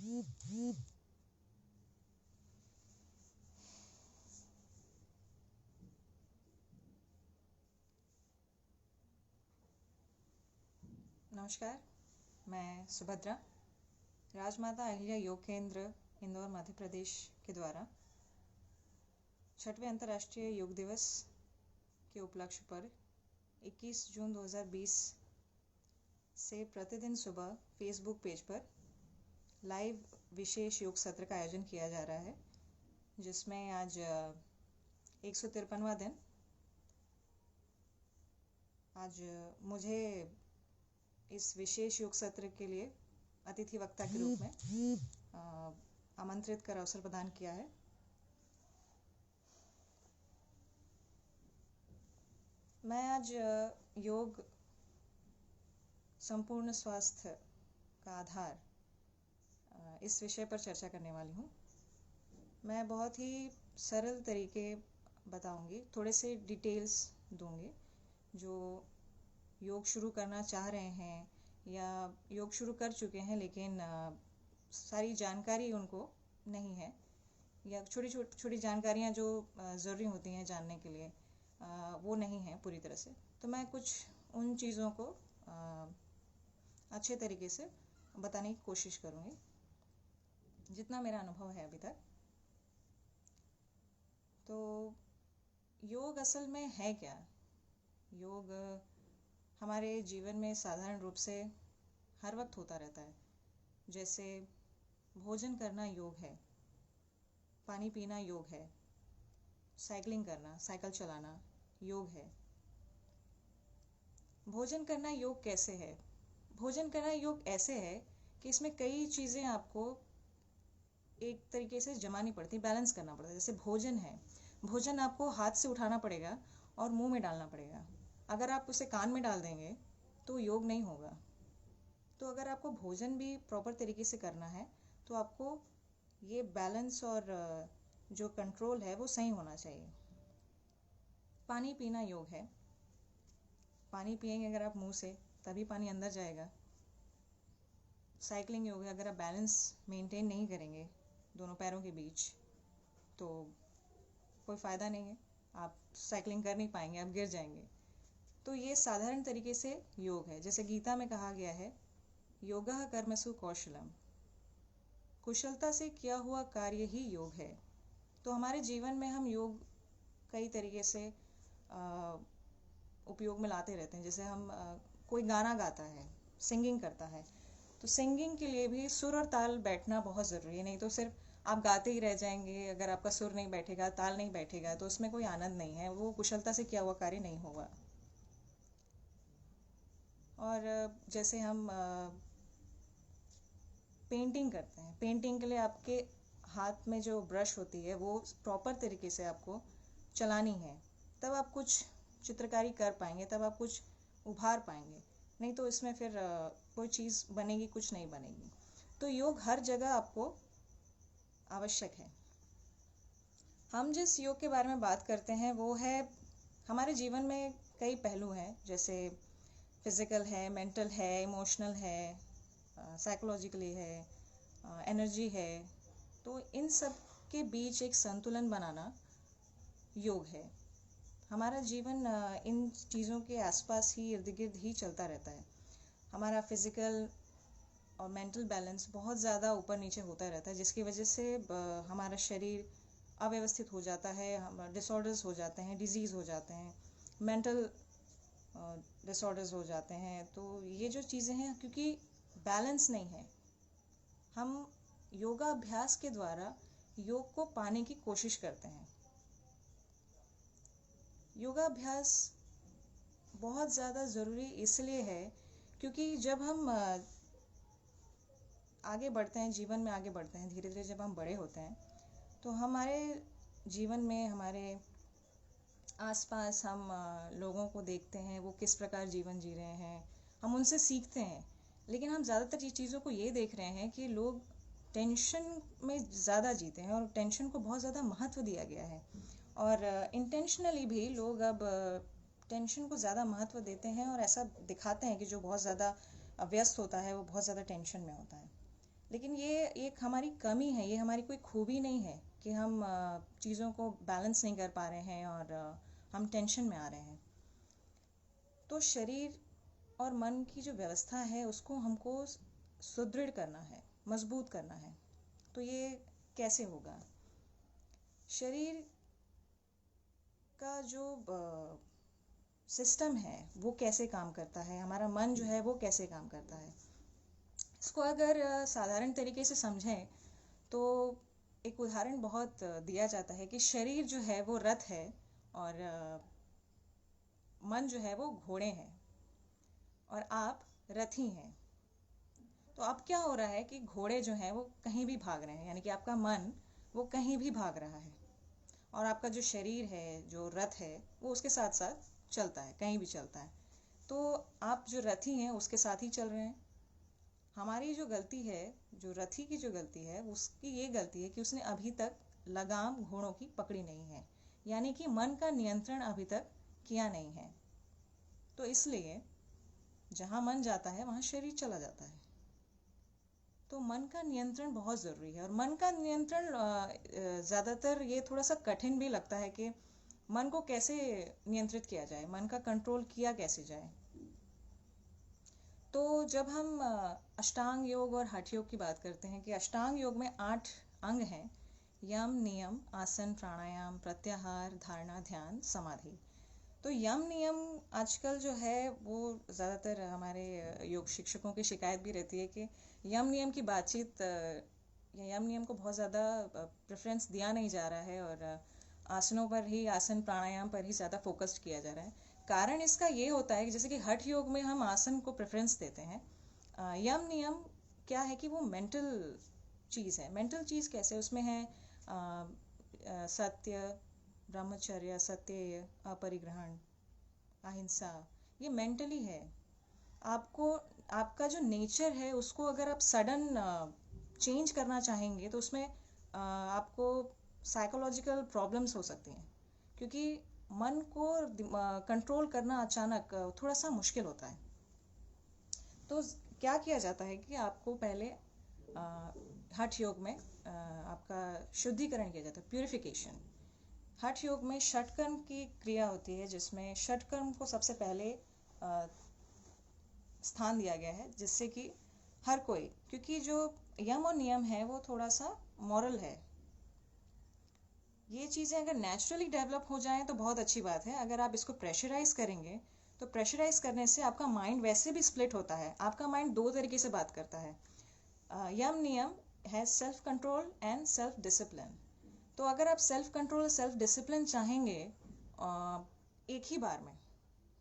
नमस्कार, मैं सुभद्रा, राजमाता अहिल्या योग केंद्र इंदौर मध्य प्रदेश के द्वारा 6वें अंतर्राष्ट्रीय योग दिवस के उपलक्ष्य पर 21 जून 2020 से प्रतिदिन सुबह फेसबुक पेज पर लाइव विशेष योग सत्र का आयोजन किया जा रहा है, जिसमें आज 153वां दिन। आज मुझे इस विशेष योग सत्र के लिए अतिथि वक्ता के रूप में आमंत्रित कर अवसर प्रदान किया है। मैं आज योग संपूर्ण स्वास्थ्य का आधार इस विषय पर चर्चा करने वाली हूँ। मैं बहुत ही सरल तरीके बताऊंगी, थोड़े से डिटेल्स दूंगी। जो योग शुरू करना चाह रहे हैं या योग शुरू कर चुके हैं लेकिन सारी जानकारी उनको नहीं है, या छोटी जानकारियाँ जो ज़रूरी होती हैं जानने के लिए वो नहीं है पूरी तरह से, तो मैं कुछ उन चीज़ों को अच्छे तरीके से बताने की कोशिश करूँगी, जितना मेरा अनुभव है अभी तक। तो योग असल में है क्या? योग हमारे जीवन में साधारण रूप से हर वक्त होता रहता है। जैसे भोजन करना योग है, पानी पीना योग है, साइकिलिंग करना, साइकिल चलाना योग है। भोजन करना योग कैसे है? भोजन करना योग ऐसे है कि इसमें कई चीज़ें आपको एक तरीके से जमानी पड़ती, बैलेंस करना पड़ता है। जैसे भोजन है, भोजन आपको हाथ से उठाना पड़ेगा और मुंह में डालना पड़ेगा। अगर आप उसे कान में डाल देंगे तो योग नहीं होगा। तो अगर आपको भोजन भी प्रॉपर तरीके से करना है तो आपको ये बैलेंस और जो कंट्रोल है वो सही होना चाहिए। पानी पीना योग है। पानी पिएंगे अगर आप मुंह से तभी पानी अंदर जाएगा। साइकिलिंग योग है। अगर आप बैलेंस मेंटेन नहीं करेंगे दोनों पैरों के बीच तो कोई फ़ायदा नहीं है, आप साइकिलिंग कर नहीं पाएंगे, आप गिर जाएंगे। तो ये साधारण तरीके से योग है। जैसे गीता में कहा गया है, योगः कर्मसु कौशलम, कुशलता से किया हुआ कार्य ही योग है। तो हमारे जीवन में हम योग कई तरीके से उपयोग में लाते रहते हैं। जैसे हम कोई गाना गाता है, सिंगिंग करता है, तो सिंगिंग के लिए भी सुर और ताल बैठना बहुत ज़रूरी है। नहीं तो सिर्फ आप गाते ही रह जाएंगे, अगर आपका सुर नहीं बैठेगा, ताल नहीं बैठेगा तो उसमें कोई आनंद नहीं है, वो कुशलता से किया हुआ कार्य नहीं होगा। और जैसे हम पेंटिंग करते हैं, पेंटिंग के लिए आपके हाथ में जो ब्रश होती है वो प्रॉपर तरीके से आपको चलानी है, तब आप कुछ चित्रकारी कर पाएंगे, तब आप कुछ उभार पाएंगे। नहीं तो इसमें फिर कोई चीज़ बनेगी, कुछ नहीं बनेगी। तो योग हर जगह आपको आवश्यक है। हम जिस योग के बारे में बात करते हैं वो है, हमारे जीवन में कई पहलू हैं, जैसे फिज़िकल है, मेंटल है, इमोशनल है, साइकोलॉजिकली है, एनर्जी है। तो इन सब के बीच एक संतुलन बनाना योग है। हमारा जीवन इन चीज़ों के आसपास ही, इर्द गिर्द ही चलता रहता है। हमारा फिज़िकल और मेंटल बैलेंस बहुत ज़्यादा ऊपर नीचे होता रहता है, जिसकी वजह से हमारा शरीर अव्यवस्थित हो जाता है, डिसऑर्डर्स हो जाते हैं, डिजीज़ हो जाते हैं, मेंटल डिसऑर्डर्स हो जाते हैं। तो ये जो चीज़ें हैं, क्योंकि बैलेंस नहीं है, हम योगाभ्यास के द्वारा योग को पाने की कोशिश करते हैं। योगाभ्यास बहुत ज़्यादा ज़रूरी इसलिए है क्योंकि जब हम आगे बढ़ते हैं, जीवन में आगे बढ़ते हैं, धीरे धीरे जब हम बड़े होते हैं तो हमारे जीवन में, हमारे आसपास हम लोगों को देखते हैं, वो किस प्रकार जीवन जी रहे हैं, हम उनसे सीखते हैं। लेकिन हम ज़्यादातर ये चीज़ों को ये देख रहे हैं कि लोग टेंशन में ज़्यादा जीते हैं और टेंशन को बहुत ज़्यादा महत्व दिया गया है। और इंटेंशनली भी लोग अब टेंशन को ज़्यादा महत्व देते हैं और ऐसा दिखाते हैं कि जो बहुत ज़्यादा व्यस्त होता है वो बहुत ज़्यादा टेंशन में होता है। लेकिन ये एक हमारी कमी है, ये हमारी कोई खूबी नहीं है कि हम चीज़ों को बैलेंस नहीं कर पा रहे हैं और हम टेंशन में आ रहे हैं। तो शरीर और मन की जो व्यवस्था है उसको हमको सुदृढ़ करना है, मजबूत करना है। तो ये कैसे होगा? शरीर का जो सिस्टम है वो कैसे काम करता है, हमारा मन जो है वो कैसे काम करता है, इसको अगर साधारण तरीके से समझें तो एक उदाहरण बहुत दिया जाता है कि शरीर जो है वो रथ है और मन जो है वो घोड़े हैं और आप रथी हैं। तो अब क्या हो रहा है कि घोड़े जो हैं वो कहीं भी भाग रहे हैं, यानी कि आपका मन वो कहीं भी भाग रहा है और आपका जो शरीर है, जो रथ है, वो उसके साथ साथ चलता है, कहीं भी चलता है। तो आप जो रथी हैं उसके साथ ही चल रहे हैं। हमारी जो गलती है, जो रथी की जो गलती है, उसकी ये गलती है कि उसने अभी तक लगाम घोड़ों की पकड़ी नहीं है, यानी कि मन का नियंत्रण अभी तक किया नहीं है। तो इसलिए जहाँ मन जाता है वहाँ शरीर चला जाता है। तो मन का नियंत्रण बहुत ज़रूरी है। और मन का नियंत्रण ज़्यादातर ये थोड़ा सा कठिन भी लगता है कि मन को कैसे नियंत्रित किया जाए, मन का कंट्रोल किया कैसे जाए। तो जब हम अष्टांग योग और हठ योग की बात करते हैं कि अष्टांग योग में 8 अंग हैं: यम, नियम, आसन, प्राणायाम, प्रत्याहार, धारणा, ध्यान, समाधि। तो यम नियम आजकल जो है वो ज़्यादातर हमारे योग शिक्षकों की शिकायत भी रहती है कि यम नियम की बातचीत या यम नियम को बहुत ज़्यादा प्रेफरेंस दिया नहीं जा रहा है और आसनों पर ही, आसन प्राणायाम पर ही ज़्यादा फोकस्ड किया जा रहा है। कारण इसका ये होता है कि जैसे कि हठ योग में हम आसन को प्रेफरेंस देते हैं, यम नियम क्या है कि वो मेंटल चीज़ है। मेंटल चीज़ कैसे? उसमें है सत्य, ब्रह्मचर्य, सत्य, अपरिग्रहण, अहिंसा। ये मेंटली है। आपको आपका जो नेचर है उसको अगर आप सडन चेंज करना चाहेंगे तो उसमें आपको साइकोलॉजिकल प्रॉब्लम्स हो सकती हैं, क्योंकि मन को कंट्रोल करना अचानक थोड़ा सा मुश्किल होता है। तो क्या किया जाता है कि आपको पहले हठ योग में आपका शुद्धिकरण किया जाता है, प्यूरिफिकेशन। हठ योग में षटकर्म की क्रिया होती है, जिसमें षटकर्म को सबसे पहले स्थान दिया गया है, जिससे कि हर कोई, क्योंकि जो यम और नियम है वो थोड़ा सा मॉरल है। ये चीज़ें अगर नेचुरली डेवलप हो जाएं तो बहुत अच्छी बात है। अगर आप इसको प्रेशराइज करेंगे तो प्रेशराइज करने से आपका माइंड वैसे भी स्प्लिट होता है। आपका माइंड दो तरीके से बात करता है। यम नियम है self control and self discipline. तो अगर आप सेल्फ कंट्रोल, सेल्फ डिसिप्लिन चाहेंगे एक ही बार में,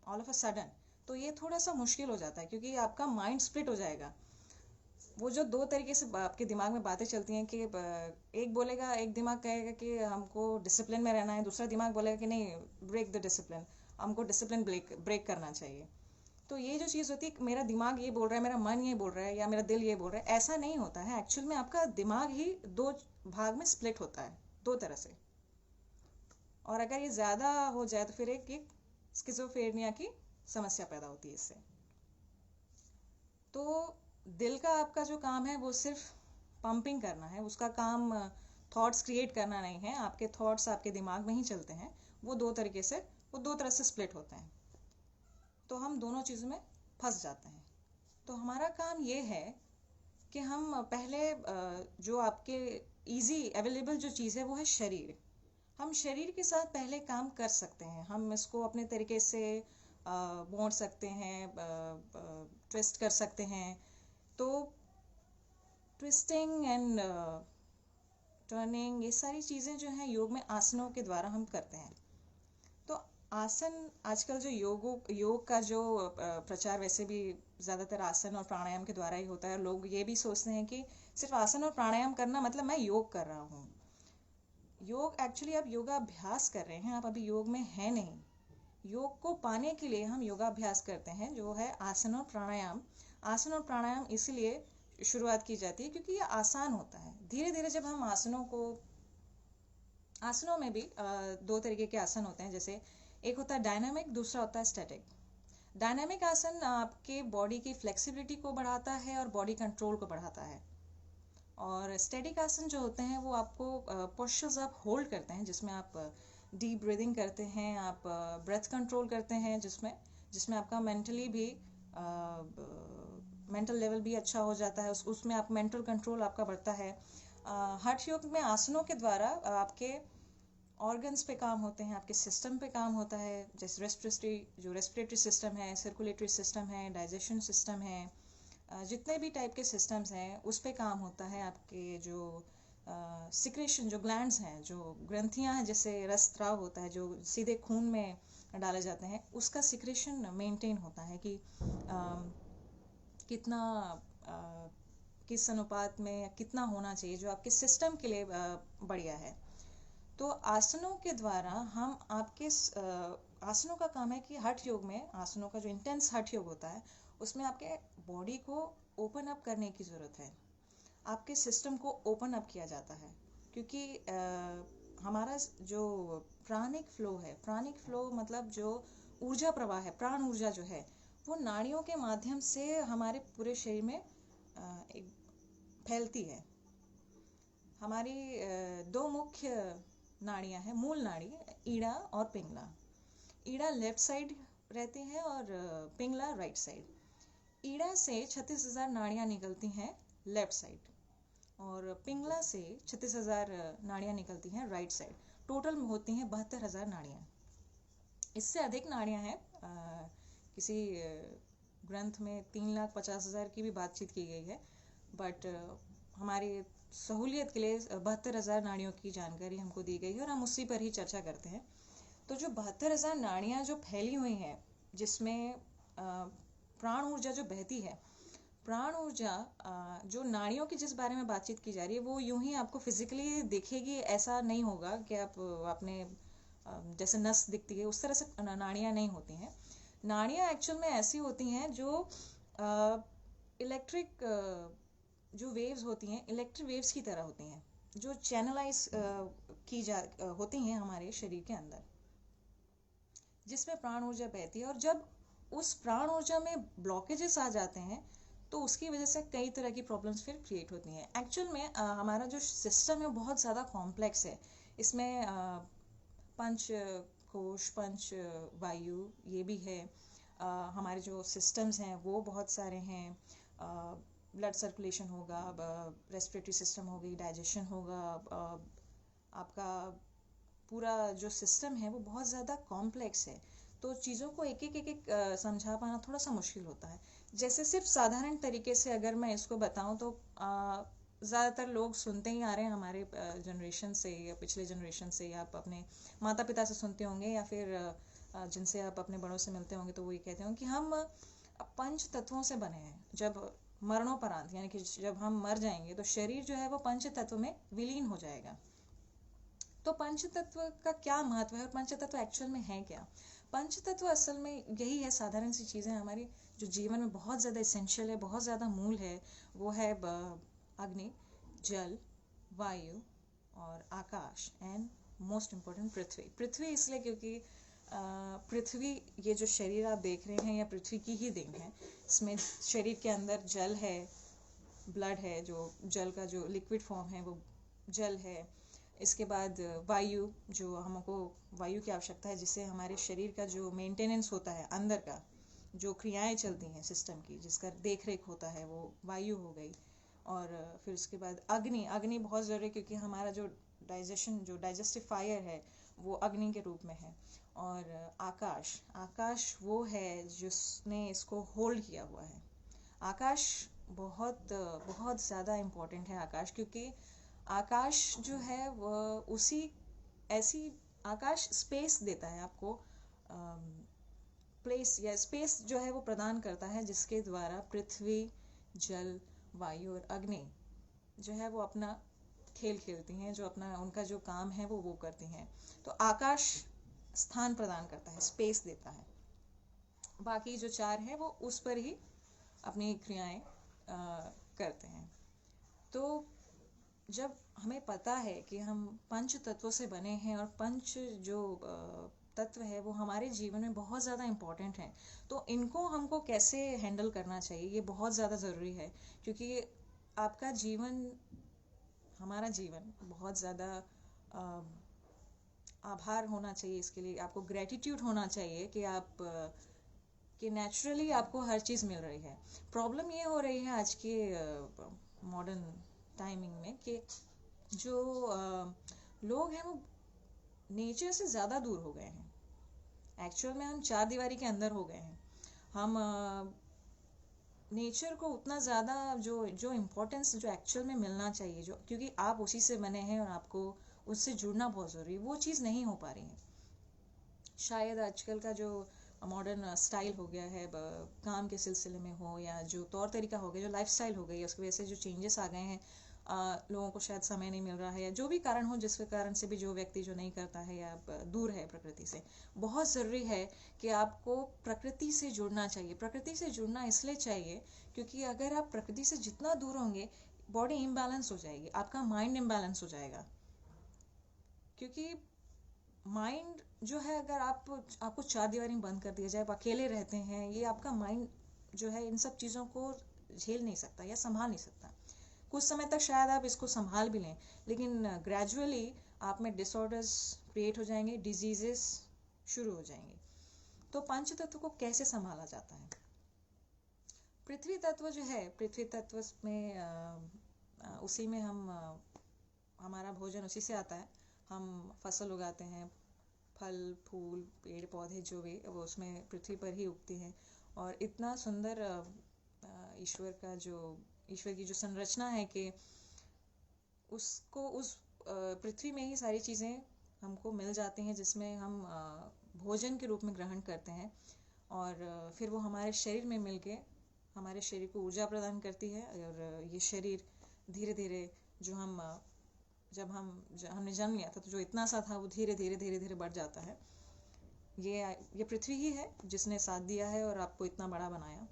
ऑल ऑफ अ सडन, तो ये थोड़ा सा मुश्किल हो जाता है, क्योंकि आपका माइंड स्प्लिट हो जाएगा। वो जो दो तरीके से आपके दिमाग में बातें चलती हैं कि एक बोलेगा, एक दिमाग कहेगा कि हमको डिसिप्लिन में रहना है, दूसरा दिमाग बोलेगा कि नहीं, ब्रेक द डिसिप्लिन, हमको डिसिप्लिन ब्रेक करना चाहिए। तो ये जो चीज़ होती है, मेरा दिमाग ये बोल रहा है, मेरा मन ये बोल रहा है, या मेरा दिल ये बोल रहा है, ऐसा नहीं होता है। एक्चुअल में आपका दिमाग ही दो भाग में स्प्लिट होता है, दो तरह से। और अगर ये ज़्यादा हो जाए तो फिर एक स्किज़ोफ्रेनिया की समस्या पैदा होती है इससे। तो दिल का आपका जो काम है वो सिर्फ पंपिंग करना है, उसका काम थॉट्स क्रिएट करना नहीं है। आपके थॉट्स आपके दिमाग में ही चलते हैं। वो दो तरह से स्प्लिट होते हैं, तो हम दोनों चीज़ों में फंस जाते हैं। तो हमारा काम ये है कि हम पहले जो आपके इजी अवेलेबल जो चीज़ है वो है शरीर। हम शरीर के साथ पहले काम कर सकते हैं। हम इसको अपने तरीके से मोड़ सकते हैं, ट्विस्ट कर सकते हैं। तो ट्विस्टिंग एंड टर्निंग, ये सारी चीज़ें जो हैं योग में आसनों के द्वारा हम करते हैं। तो आसन, आजकल जो योग का जो प्रचार वैसे भी ज़्यादातर आसन और प्राणायाम के द्वारा ही होता है। लोग ये भी सोचते हैं कि सिर्फ आसन और प्राणायाम करना मतलब मैं योग कर रहा हूँ। योग एक्चुअली आप योगाभ्यास कर रहे हैं, आप अभी योग में हैं नहीं। योग को पाने के लिए हम योगाभ्यास करते हैं, जो है आसन और प्राणायाम। आसन और प्राणायाम इसलिए शुरुआत की जाती है क्योंकि ये आसान होता है। धीरे धीरे जब हम आसनों में भी दो तरीके के आसन होते हैं, जैसे एक होता है डायनामिक, दूसरा होता है स्टैटिक। डायनामिक आसन आपके बॉडी की फ्लेक्सिबिलिटी को बढ़ाता है और बॉडी कंट्रोल को बढ़ाता है। और स्टैटिक आसन जो होते हैं वो आपको पोस्चर्स आप होल्ड करते हैं, जिसमें आप डीप ब्रीदिंग करते हैं, आप ब्रेथ कंट्रोल करते हैं, जिसमें जिसमें आपका मेंटली भी मेंटल लेवल भी अच्छा हो जाता है, उसमें आप मेंटल कंट्रोल आपका बढ़ता है। हठ योग में आसनों के द्वारा आपके ऑर्गन्स पे काम होते हैं, आपके सिस्टम पे काम होता है, जैसे रेस्पिरेटरी सिस्टम है, सर्कुलेटरी सिस्टम है, डाइजेशन सिस्टम है, जितने भी टाइप के सिस्टम्स हैं उस पे काम होता है। आपके जो सिक्रेशन, जो ग्लैंड्स हैं, जो ग्रंथियां हैं, जैसे रसस्राव होता है जो सीधे खून में डाले जाते हैं, उसका सिक्रेशन मेंटेन होता है कि कितना किस अनुपात में कितना होना चाहिए, जो आपके सिस्टम के लिए बढ़िया है। तो आसनों के द्वारा हम आपके आसनों का काम है कि हठ योग में आसनों का जो इंटेंस हठ योग होता है उसमें आपके बॉडी को ओपन अप करने की ज़रूरत है, आपके सिस्टम को ओपन अप किया जाता है, क्योंकि हमारा जो प्राणिक फ्लो है, प्राणिक फ्लो मतलब जो ऊर्जा प्रवाह है, प्राण ऊर्जा जो है वो नाड़ियों के माध्यम से हमारे पूरे शरीर में एक फैलती है। हमारी दो मुख्य नाड़ियां हैं, मूल नाड़ी ईड़ा और पिंगला। ईड़ा लेफ्ट साइड रहती है और पिंगला राइट साइड। ईड़ा से 36,000 नाड़ियां निकलती हैं लेफ्ट साइड और पिंगला से 36,000 नाड़ियां निकलती हैं राइट साइड। टोटल होती हैं 72,000 नाड़ियां। इससे अधिक नाड़ियां हैं, किसी ग्रंथ में 3,50,000 की भी बातचीत की गई है, बट हमारी सहूलियत के लिए 72,000 नाड़ियों की जानकारी हमको दी गई है और हम उसी पर ही चर्चा करते हैं। तो जो 72,000 नाड़ियां जो फैली हुई हैं, जिसमें प्राण ऊर्जा जो बहती है, प्राण ऊर्जा जो नाड़ियों की जिस बारे में बातचीत की जा रही है वो यूं ही आपको फिजिकली दिखेगी ऐसा नहीं होगा कि आप आपने जैसे नस दिखती है उस तरह से नाड़ियां नहीं होती हैं। नाड़ियां एक्चुअल में ऐसी होती हैं जो इलेक्ट्रिक जो वेव्स होती हैं, इलेक्ट्रिक वेव्स की तरह होती हैं, जो चैनलाइज की जा होती हैं हमारे शरीर के अंदर, जिसमें प्राण ऊर्जा बहती है। और जब उस प्राण ऊर्जा में ब्लॉकेजेस आ जाते हैं तो उसकी वजह से कई तरह की प्रॉब्लम्स फिर क्रिएट होती हैं। एक्चुअल में हमारा जो सिस्टम है बहुत ज़्यादा कॉम्प्लेक्स है। इसमें पंच कोश, पंच वायु ये भी है। हमारे जो सिस्टम्स हैं वो बहुत सारे हैं। ब्लड सर्कुलेशन होगा, रेस्पिरेटरी सिस्टम होगी, डाइजेशन होगा, आपका पूरा जो सिस्टम है वो बहुत ज़्यादा कॉम्प्लेक्स है। तो चीज़ों को एक एक समझा पाना थोड़ा सा मुश्किल होता है। जैसे सिर्फ साधारण तरीके से अगर मैं इसको बताऊं तो ज़्यादातर लोग सुनते ही आ रहे हैं हमारे जनरेशन से या पिछले जनरेशन से, या आप अपने माता पिता से सुनते होंगे या फिर जिनसे आप अपने बड़ों से मिलते होंगे, तो वो ये कहते होंगे कि हम पंच तत्वों से बने हैं। जब मरणोपरांत यानी कि जब हम मर जाएंगे तो शरीर जो है वो पंच तत्व में विलीन हो जाएगा। तो पंचतत्व का क्या महत्व है और पंचतत्व एक्चुअल में है क्या? पंचतत्व असल में यही है, साधारण सी चीज़ें हमारी जो जीवन में बहुत ज़्यादा इसेंशियल है, बहुत ज़्यादा मूल है। वो है अग्नि, जल, वायु और आकाश, एंड मोस्ट इम्पोर्टेंट पृथ्वी। पृथ्वी इसलिए क्योंकि पृथ्वी, ये जो शरीर आप देख रहे हैं या पृथ्वी की ही देन है। इसमें शरीर के अंदर जल है, ब्लड है, जो जल का जो लिक्विड फॉर्म है वो जल है। इसके बाद वायु, जो हमको वायु की आवश्यकता है, जिससे हमारे शरीर का जो मेंटेनेंस होता है, अंदर का जो क्रियाएं चलती हैं सिस्टम की, जिसका देख रेख होता है, वो वायु हो गई। और फिर उसके बाद अग्नि, अग्नि बहुत ज़रूरी है क्योंकि हमारा जो डाइजेशन, जो डाइजेस्टिव फायर है वो अग्नि के रूप में है। और आकाश, आकाश वो है जिसने इसको होल्ड किया हुआ है। आकाश बहुत बहुत ज़्यादा इम्पोर्टेंट है आकाश, क्योंकि आकाश जो है वह उसी ऐसी आकाश स्पेस देता है आपको, प्लेस या स्पेस जो है वो प्रदान करता है, जिसके द्वारा पृथ्वी, जल, वायु और अग्नि जो है वो अपना खेल खेलती हैं, जो अपना उनका जो काम है वो करती हैं। तो आकाश स्थान प्रदान करता है, स्पेस देता है। बाकी जो चार है वो उस पर ही अपनी क्रियाएं करते हैं। तो जब हमें पता है कि हम पंच तत्वों से बने हैं और पंच जो तत्व है वो हमारे जीवन में बहुत ज़्यादा इम्पॉर्टेंट हैं, तो इनको हमको कैसे हैंडल करना चाहिए ये बहुत ज़्यादा ज़रूरी है। क्योंकि आपका जीवन हमारा जीवन बहुत ज़्यादा आभार होना चाहिए इसके लिए, आपको ग्रेटिट्यूड होना चाहिए कि आप कि नेचुरली आपको हर चीज़ मिल रही है। प्रॉब्लम ये हो रही है आज के मॉडर्न टाइमिंग में कि जो लोग हैं वो नेचर से ज़्यादा दूर हो गए हैं। एक्चुअल में हम चार दीवारी के अंदर हो गए हैं। हम नेचर को उतना ज़्यादा जो जो इम्पोर्टेंस जो एक्चुअल में मिलना चाहिए, जो क्योंकि आप उसी से बने हैं और आपको उससे जुड़ना बहुत ज़रूरी है, वो चीज़ नहीं हो पा रही है। शायद आजकल का जो मॉडर्न स्टाइल हो गया है, काम के सिलसिले में हो या जो तौर तरीका हो गया, जो लाइफस्टाइल हो गई है, उसकी वजह से जो चेंजेस आ गए हैं, लोगों को शायद समय नहीं मिल रहा है या जो भी कारण हो, जिसके कारण से भी जो व्यक्ति जो नहीं करता है या दूर है प्रकृति से, बहुत ज़रूरी है कि आपको प्रकृति से जुड़ना चाहिए। प्रकृति से जुड़ना इसलिए चाहिए क्योंकि अगर आप प्रकृति से जितना दूर होंगे, बॉडी इम्बैलेंस हो जाएगी, आपका माइंड इम्बैलेंस हो जाएगा। क्योंकि माइंड जो है, अगर आपको चार दीवारी में बंद कर दिया जाए, आप अकेले रहते हैं, ये आपका माइंड जो है इन सब चीज़ों को झेल नहीं सकता या संभाल नहीं सकता। कुछ समय तक शायद आप इसको संभाल भी लें, लेकिन ग्रेजुअली आप में डिसऑर्डर्स क्रिएट हो जाएंगे, डिजीजेस शुरू हो जाएंगे। तो पंच तत्व को कैसे संभाला जाता है? पृथ्वी तत्व जो है, पृथ्वी तत्व में उसी में हम हमारा भोजन उसी से आता है। हम फसल उगाते हैं, फल फूल पेड़ पौधे जो भी, वो उसमें पृथ्वी पर ही उगते हैं। और इतना सुंदर ईश्वर की जो संरचना है कि उसको उस पृथ्वी में ही सारी चीज़ें हमको मिल जाती हैं, जिसमें हम भोजन के रूप में ग्रहण करते हैं। और फिर वो हमारे शरीर में मिलके हमारे शरीर को ऊर्जा प्रदान करती है। और ये शरीर धीरे धीरे जो हम जब हमने जन्म लिया था, तो जो इतना सा था वो धीरे धीरे धीरे धीरे बढ़ जाता है। ये पृथ्वी ही है जिसने साथ दिया है और आपको इतना बड़ा बनाया।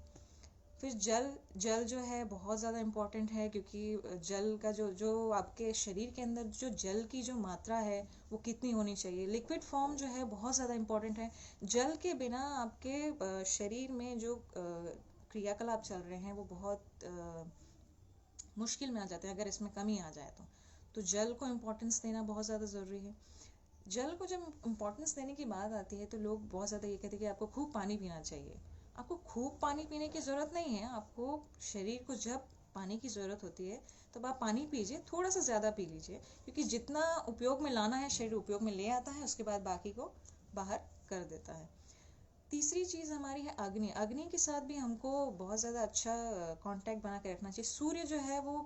फिर जल जो है बहुत ज़्यादा इम्पोर्टेंट है, क्योंकि जल का जो आपके शरीर के अंदर जो जल की जो मात्रा है वो कितनी होनी चाहिए, लिक्विड फॉर्म जो है बहुत ज़्यादा इम्पोर्टेंट है। जल के बिना आपके शरीर में जो क्रियाकलाप चल रहे हैं वो बहुत मुश्किल में आ जाते हैं, अगर इसमें कमी आ जाए तो जल को इम्पोर्टेंस देना बहुत ज़्यादा ज़रूरी है। जल को जब इम्पोर्टेंस देने की बात आती है तो लोग बहुत ज़्यादा ये कहते हैं कि आपको खूब पानी पीना चाहिए। आपको खूब पानी पीने की ज़रूरत नहीं है। आपको शरीर को जब पानी की ज़रूरत होती है तब आप पानी पीजिए, थोड़ा सा ज़्यादा पी लीजिए, क्योंकि जितना उपयोग में लाना है शरीर उपयोग में ले आता है, उसके बाद बाकी को बाहर कर देता है। तीसरी चीज़ हमारी है अग्नि। अग्नि के साथ भी हमको बहुत ज़्यादा अच्छा कांटेक्ट बना के रखना चाहिए। सूर्य जो है वो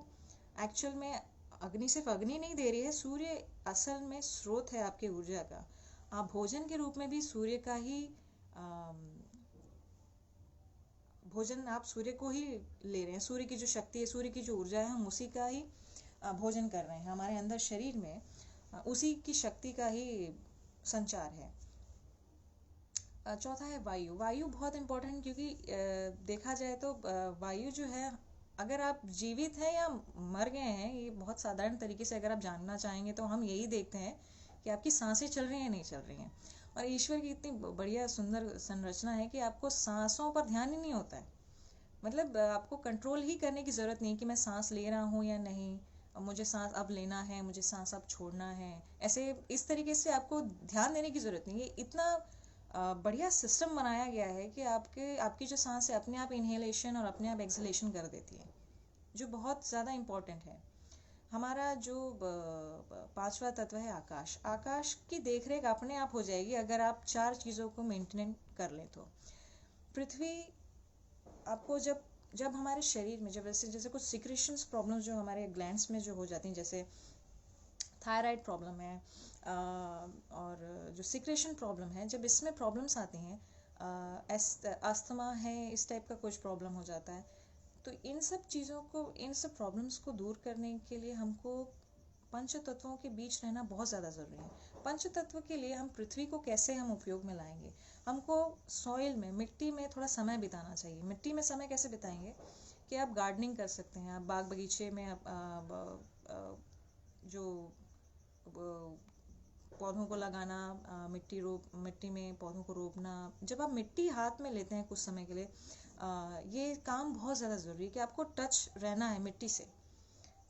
एक्चुअल में अग्नि सिर्फ अग्नि नहीं दे रही है, सूर्य असल में स्रोत है आपके ऊर्जा का। आप भोजन के रूप में भी सूर्य का ही भोजन, आप सूर्य को ही ले रहे हैं। सूर्य की जो शक्ति है, सूर्य की जो ऊर्जा है, हम उसी का ही भोजन कर रहे हैं। हमारे अंदर शरीर में उसी की शक्ति का ही संचार है। चौथा है वायु। वायु बहुत इंपॉर्टेंट, क्योंकि देखा जाए तो वायु जो है, अगर आप जीवित हैं या मर गए हैं, ये बहुत साधारण तरीके से अगर आप जानना चाहेंगे तो हम यही देखते हैं कि आपकी सांसें चल रही हैं नहीं चल रही हैं। और ईश्वर की इतनी बढ़िया सुंदर संरचना है कि आपको सांसों पर ध्यान ही नहीं होता है। मतलब आपको कंट्रोल ही करने की ज़रूरत नहीं कि मैं सांस ले रहा हूँ या नहीं, मुझे सांस अब लेना है, मुझे सांस अब छोड़ना है। ऐसे इस तरीके से आपको ध्यान देने की ज़रूरत नहीं है। इतना बढ़िया सिस्टम बनाया गया है कि आपकी जो सांस है अपने आप इनहेलेशन और अपने आप एक्सहेलेशन कर देती है, जो बहुत ज़्यादा इम्पोर्टेंट है। हमारा जो पांचवा तत्व है आकाश। आकाश की देखरेख अपने आप हो जाएगी अगर आप चार चीज़ों को मेंटेन कर लें तो। पृथ्वी आपको जब हमारे शरीर में जब जैसे कुछ सिक्रेशंस प्रॉब्लम्स जो हमारे ग्लैंड्स में जो हो जाती हैं, जैसे थायराइड प्रॉब्लम है और जो सिक्रेशन प्रॉब्लम है, जब इसमें प्रॉब्लम्स आती हैं, अस्थमा है, इस टाइप का कुछ प्रॉब्लम हो जाता है, तो इन सब चीज़ों को, इन सब प्रॉब्लम्स को दूर करने के लिए हमको पंच तत्वों के बीच रहना बहुत ज़्यादा ज़रूरी है। पंच तत्व के लिए हम पृथ्वी को कैसे हम उपयोग में लाएंगे? हमको सॉइल में, मिट्टी में थोड़ा समय बिताना चाहिए। मिट्टी में समय कैसे बिताएंगे कि आप गार्डनिंग कर सकते हैं, आप बाग बगीचे में जो पौधों को लगाना, मिट्टी में पौधों को रोपना। जब आप मिट्टी हाथ में लेते हैं कुछ समय के लिए, ये काम बहुत ज़्यादा ज़रूरी है कि आपको टच रहना है मिट्टी से।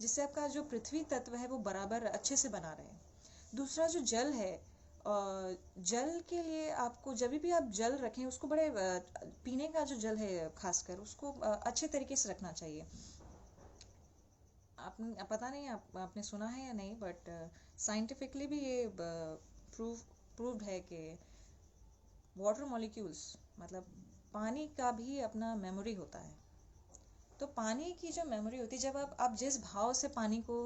जिससे आपका जो पृथ्वी तत्व है वो बराबर अच्छे से बना रहे। दूसरा जो जल है, जल के लिए आपको जब भी आप जल रखें उसको बड़े पीने का जो जल है खासकर उसको अच्छे तरीके से रखना चाहिए। आपने पता नहीं आपने सुना है या नहीं, बट साइंटिफिकली भी ये प्रूव्ड है कि वाटर मॉलिक्यूल्स मतलब पानी का भी अपना मेमोरी होता है। तो पानी की जो मेमोरी होती है, जब आप जिस भाव से पानी को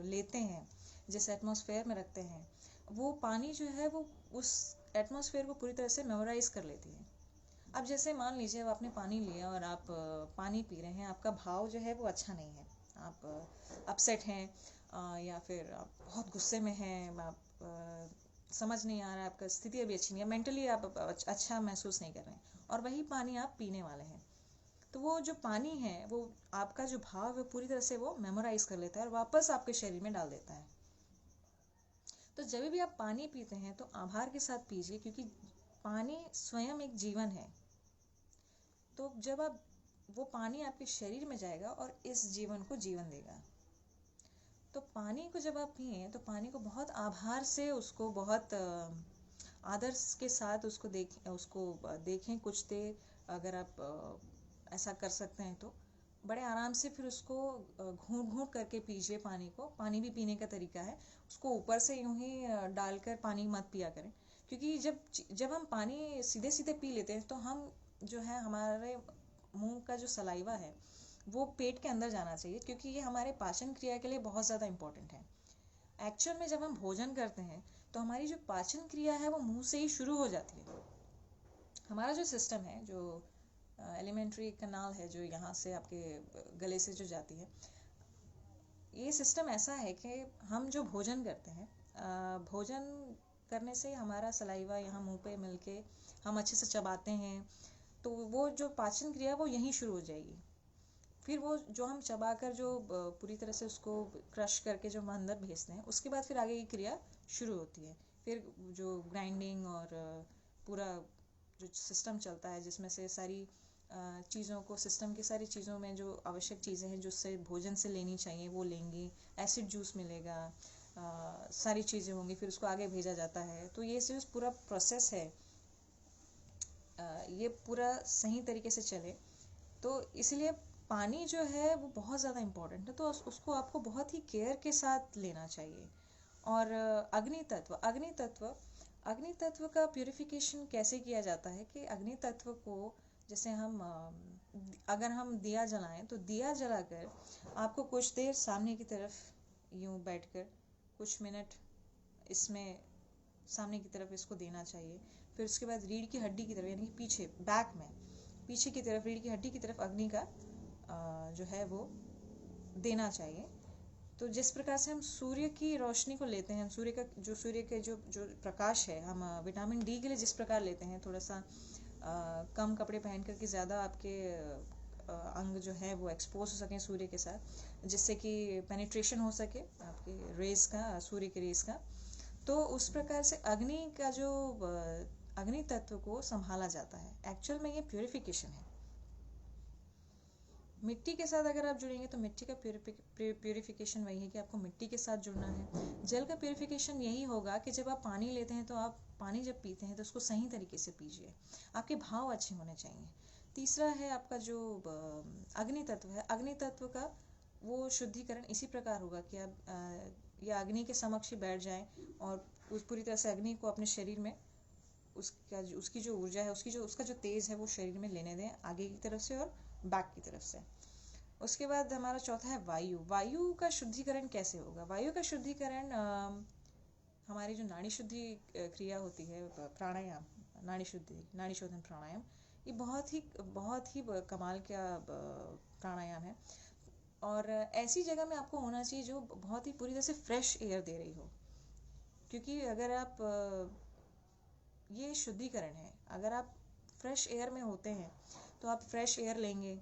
लेते हैं, जिस एटमॉस्फेयर में रखते हैं, वो पानी जो है वो उस एटमॉस्फेयर को पूरी तरह से मेमोराइज कर लेती है। अब जैसे मान लीजिए अब आपने पानी लिया और आप पानी पी रहे हैं, आपका भाव जो है वो अच्छा नहीं है, आप अपसेट हैं, या फिर आप बहुत गुस्से में हैं, आप समझ नहीं आ रहा है, आपका स्थिति अभी अच्छी नहीं है, मेंटली आप अच्छा महसूस नहीं कर रहे हैं, और वही पानी आप पीने वाले हैं। तो वो जो पानी है वो आपका जो भाव है पूरी तरह से वो मेमोराइज कर लेता है और वापस आपके शरीर में डाल देता है। तो जब भी आप पानी पीते हैं तो आभार के साथ पीजिए, क्योंकि पानी स्वयं एक जीवन है। तो जब आप वो पानी आपके शरीर में जाएगा और इस जीवन को जीवन देगा। तो पानी को जब आप पिए तो पानी को बहुत आभार से, उसको बहुत आदर के साथ उसको देखें कुछ देर, अगर आप ऐसा कर सकते हैं तो बड़े आराम से फिर उसको घूंट घूंट करके पीजिए पानी को। पानी भी पीने का तरीका है, उसको ऊपर से यूं ही डालकर पानी मत पिया करें, क्योंकि जब हम पानी सीधे सीधे पी लेते हैं तो हम जो है हमारे मुंह का जो सलाइवा है वो पेट के अंदर जाना चाहिए, क्योंकि ये हमारे पाचन क्रिया के लिए बहुत ज़्यादा इम्पोर्टेंट है। एक्चुअल में जब हम भोजन करते हैं तो हमारी जो पाचन क्रिया है वो मुंह से ही शुरू हो जाती है। हमारा जो सिस्टम है, जो एलिमेंट्री कनाल है जो यहाँ से आपके गले से जो जाती है, ये सिस्टम ऐसा है कि हम जो भोजन करते हैं, भोजन करने से हमारा सलाइवा यहाँ मुंह पे मिलके हम अच्छे से चबाते हैं, तो वो जो पाचन क्रिया वो यहीं शुरू हो जाएगी। फिर वो जो हम चबाकर जो पूरी तरह से उसको क्रश करके जो हम अंदर भेजते हैं, उसके बाद फिर आगे की क्रिया शुरू होती है। फिर जो ग्राइंडिंग और पूरा जो सिस्टम चलता है, जिसमें से सारी चीज़ों को, सिस्टम की सारी चीज़ों में जो आवश्यक चीज़ें हैं जो उससे भोजन से लेनी चाहिए वो लेंगी, एसिड जूस मिलेगा, सारी चीज़ें होंगी, फिर उसको आगे भेजा जाता है। तो ये जो पूरा प्रोसेस है, ये पूरा सही तरीके से चले, तो इसलिए पानी जो है वो बहुत ज़्यादा इम्पोर्टेंट है। तो उसको आपको बहुत ही केयर के साथ लेना चाहिए। और अग्नि तत्व का प्यूरिफिकेशन कैसे किया जाता है कि अग्नि तत्व को, जैसे अगर हम दिया जलाएं तो दिया जलाकर आपको कुछ देर सामने की तरफ यूं बैठकर कुछ मिनट इसमें सामने की तरफ इसको देना चाहिए। फिर उसके बाद रीढ़ की हड्डी की तरफ, यानी कि पीछे बैक में पीछे की तरफ रीढ़ की हड्डी की तरफ अग्नि का जो है वो देना चाहिए। तो जिस प्रकार से हम सूर्य की रोशनी को लेते हैं, सूर्य के जो प्रकाश है, हम विटामिन डी के लिए जिस प्रकार लेते हैं, थोड़ा सा कम कपड़े पहन कर के ज़्यादा आपके अंग जो है वो एक्सपोज हो सकें सूर्य के साथ, जिससे कि पेनिट्रेशन हो सके आपके रेज का, सूर्य के रेज का। तो उस प्रकार से अग्नि तत्व को संभाला जाता है। एक्चुअल में ये प्यूरिफिकेशन है। मिट्टी के साथ अगर आप जुड़ेंगे तो मिट्टी का प्यूरिफिकेशन वही है कि आपको मिट्टी के साथ जुड़ना है। जल का प्यूरिफिकेशन यही होगा कि जब आप पानी लेते हैं तो आप पानी जब पीते हैं तो उसको सही तरीके से पीजिए, आपके भाव अच्छे होने चाहिए। तीसरा है आपका जो अग्नि तत्व है, अग्नि तत्व का वो शुद्धिकरण इसी प्रकार होगा कि आप या अग्नि के समक्ष ही बैठ जाएं और उस पूरी तरह से अग्नि को अपने शरीर में उसकी जो ऊर्जा है, उसका जो तेज है वो शरीर में लेने दें, आगे की तरफ से और बैक की तरफ से। उसके बाद हमारा चौथा है वायु का शुद्धिकरण कैसे होगा। वायु का शुद्धिकरण हमारी जो नाड़ी शुद्धि क्रिया होती है, प्राणायाम, नाड़ी शोधन प्राणायाम, ये बहुत ही कमाल का प्राणायाम है। और ऐसी जगह में आपको होना चाहिए जो बहुत ही पूरी तरह से फ्रेश एयर दे रही हो, क्योंकि अगर आप ये शुद्धिकरण है, अगर आप फ्रेश एयर में होते हैं तो आप फ्रेश एयर लेंगे,